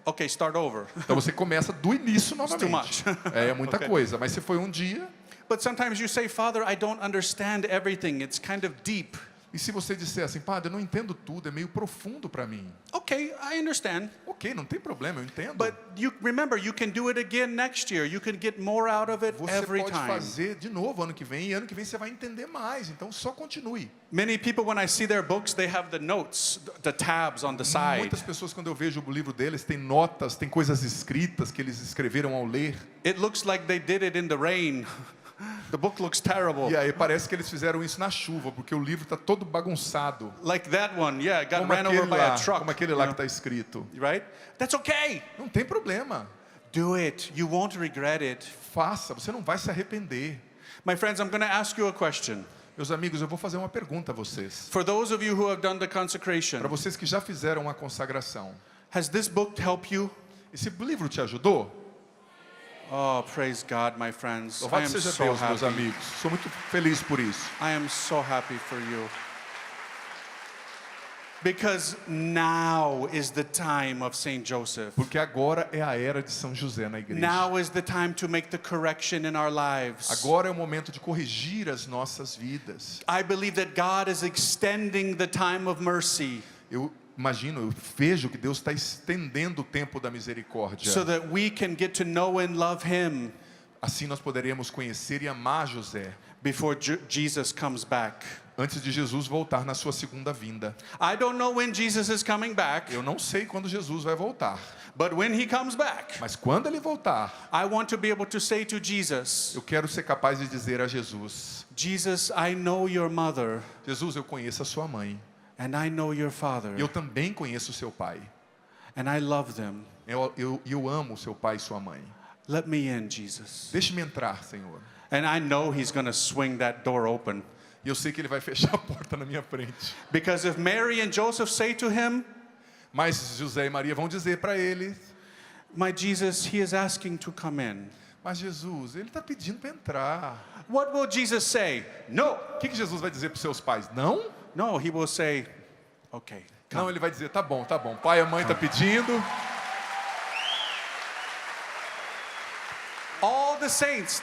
Okay, start over. Então você começa do início novamente. too much. É muita Okay. coisa, mas se foi um dia... But sometimes you say, "Father, I don't understand everything. It's kind of deep." E se você disser assim, padre, eu não entendo tudo, é meio profundo para mim. Okay, I understand. Ok, não tem problema, eu entendo. But you remember, you can do it again next year. You can get more out of it Você every pode time. fazer de novo ano que vem, e ano que vem você vai entender mais. Então só continue. Many people, when I see their books, they have the notes, the tabs on the side. Muitas pessoas, quando eu vejo o livro deles, tem notas, tem coisas escritas que eles escreveram ao ler. It looks like they did it in the rain. The book looks terrible. E aí parece que eles fizeram isso na chuva, porque o livro está todo bagunçado. Like that one, yeah, got Como ran over aquele by a lá, truck. como aquele lá que está escrito. Right? That's okay. Não tem problema. Do it. You won't regret it. Faça, você não vai se arrepender. My friends, I'm going to ask you a question. Meus amigos, eu vou fazer uma pergunta a vocês. For those of you who have done the consecration, Para vocês que já fizeram a consagração. has this book helped you? Esse livro te ajudou? Oh, praise God, my friends. I Louvado am seja so Deus, meus happy. amigos. Sou muito feliz por isso. I am so happy for you. Because now is the time of Saint Joseph. Porque agora é a era de São José na igreja. Now is the time to make the correction in our lives. Agora é o momento de corrigir as nossas vidas. I believe that God is extending the time of mercy Eu vejo que Deus está estendendo o tempo da misericórdia. so that we can get to know and love Him Assim nós poderemos conhecer e amar José before Jesus comes back. antes de Jesus voltar na sua segunda vinda. I don't know when Jesus is coming back, Eu não sei quando Jesus vai voltar, but when He comes back, mas quando ele voltar, I want to be able to say to Jesus, eu quero ser capaz de dizer a Jesus: Jesus, I know your mother Jesus, eu conheço a sua mãe. and I know your father E eu também conheço o seu pai. and I love them. Eu amo seu pai e sua mãe. Let me in, Jesus. Deixe-me entrar, Senhor. And I know he's going to swing that door open. E eu sei que ele vai fechar a porta na minha frente. Because if Mary and Joseph say to him, Mas José e Maria vão dizer para ele: my Jesus, he is asking to come in. mas Jesus, ele está pedindo para entrar. What will Jesus say? No. O que Jesus vai dizer para os seus pais? Não? No, he will say, okay, come. Não, ele vai dizer: tá bom. Pai e a mãe estão pedindo. All the saints,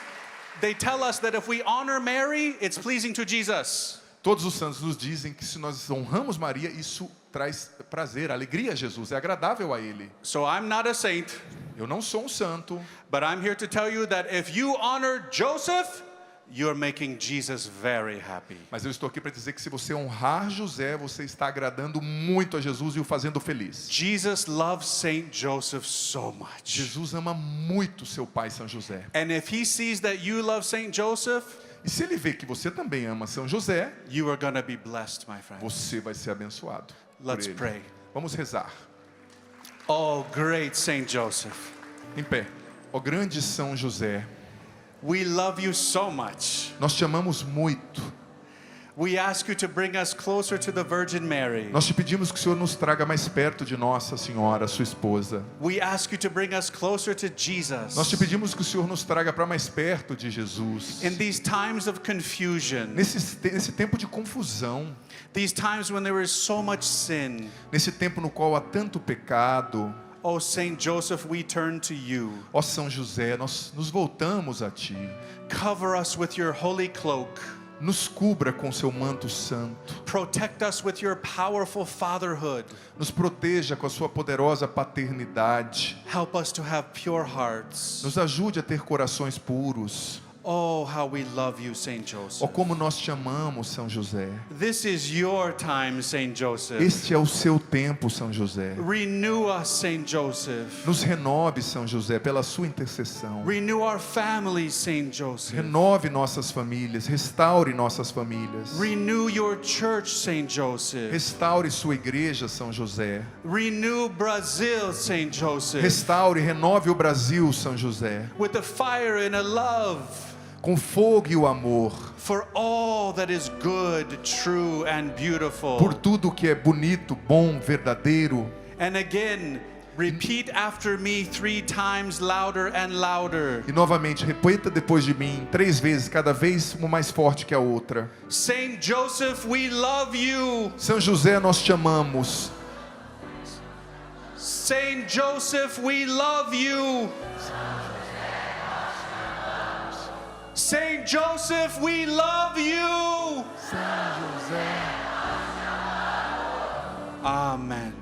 they tell us that if we honor Mary, it's pleasing to Jesus. Todos os santos nos dizem que se nós honramos Maria, isso traz prazer, alegria a Jesus, é agradável a Ele. So I'm not a saint, Eu não sou um santo, but I'm here to tell you that if you honor Joseph, you're making Jesus very happy. mas eu estou aqui para dizer que se você honrar José, você está agradando muito a Jesus e o fazendo feliz. Jesus loves Saint Joseph so much. Jesus ama muito seu pai São José. And if he sees that you love Saint Joseph, E se ele vê que você também ama São José, you are going to be blessed, my friend. você vai ser abençoado por Let's ele. pray. Vamos rezar. Oh, great Saint Joseph, Em pé. Ó grande São José, we love you so much. nós te amamos muito. We ask you to bring us closer to the Virgin Mary. Nós te pedimos que o Senhor nos traga mais perto de Nossa Senhora, sua esposa. We ask you to bring us closer to Jesus. Nós te pedimos que o Senhor nos traga para mais perto de Jesus. In these times of confusion, Nesse tempo de confusão, these times when there is so much sin, nesse tempo no qual há tanto pecado, oh Saint Joseph, we turn to you. ó São José, nós nos voltamos a Ti. Cover us with your holy cloak. Nos cubra com seu manto santo. Protect us with your powerful fatherhood. Nos proteja com a sua poderosa paternidade. Help us to have pure hearts. Nos ajude a ter corações puros. Oh, how we love you, Saint Ó Joseph. como nós te amamos, São José. This is your time, Saint Joseph. Este é o seu tempo, São José. Renew us, Saint Joseph. Nos renove, São José, pela sua intercessão. Renew our families, Saint Joseph. Renove nossas famílias, restaure nossas famílias. Renew your church, Saint Joseph. Restaure sua igreja, São José. Renew Brazil, Saint Joseph. Restaure, renove o Brasil, São José. With a fire and a love Com fogo e o amor. for all that is good, true and beautiful. Por tudo que é bonito, bom, verdadeiro. And again, repeat after me 3 times louder and louder. E novamente, repita depois de mim 3 vezes, cada vez uma mais forte que a outra. Saint Joseph, we love you. São José, nós te amamos. Saint Joseph, we love you. Saint Joseph, we love you. Amen.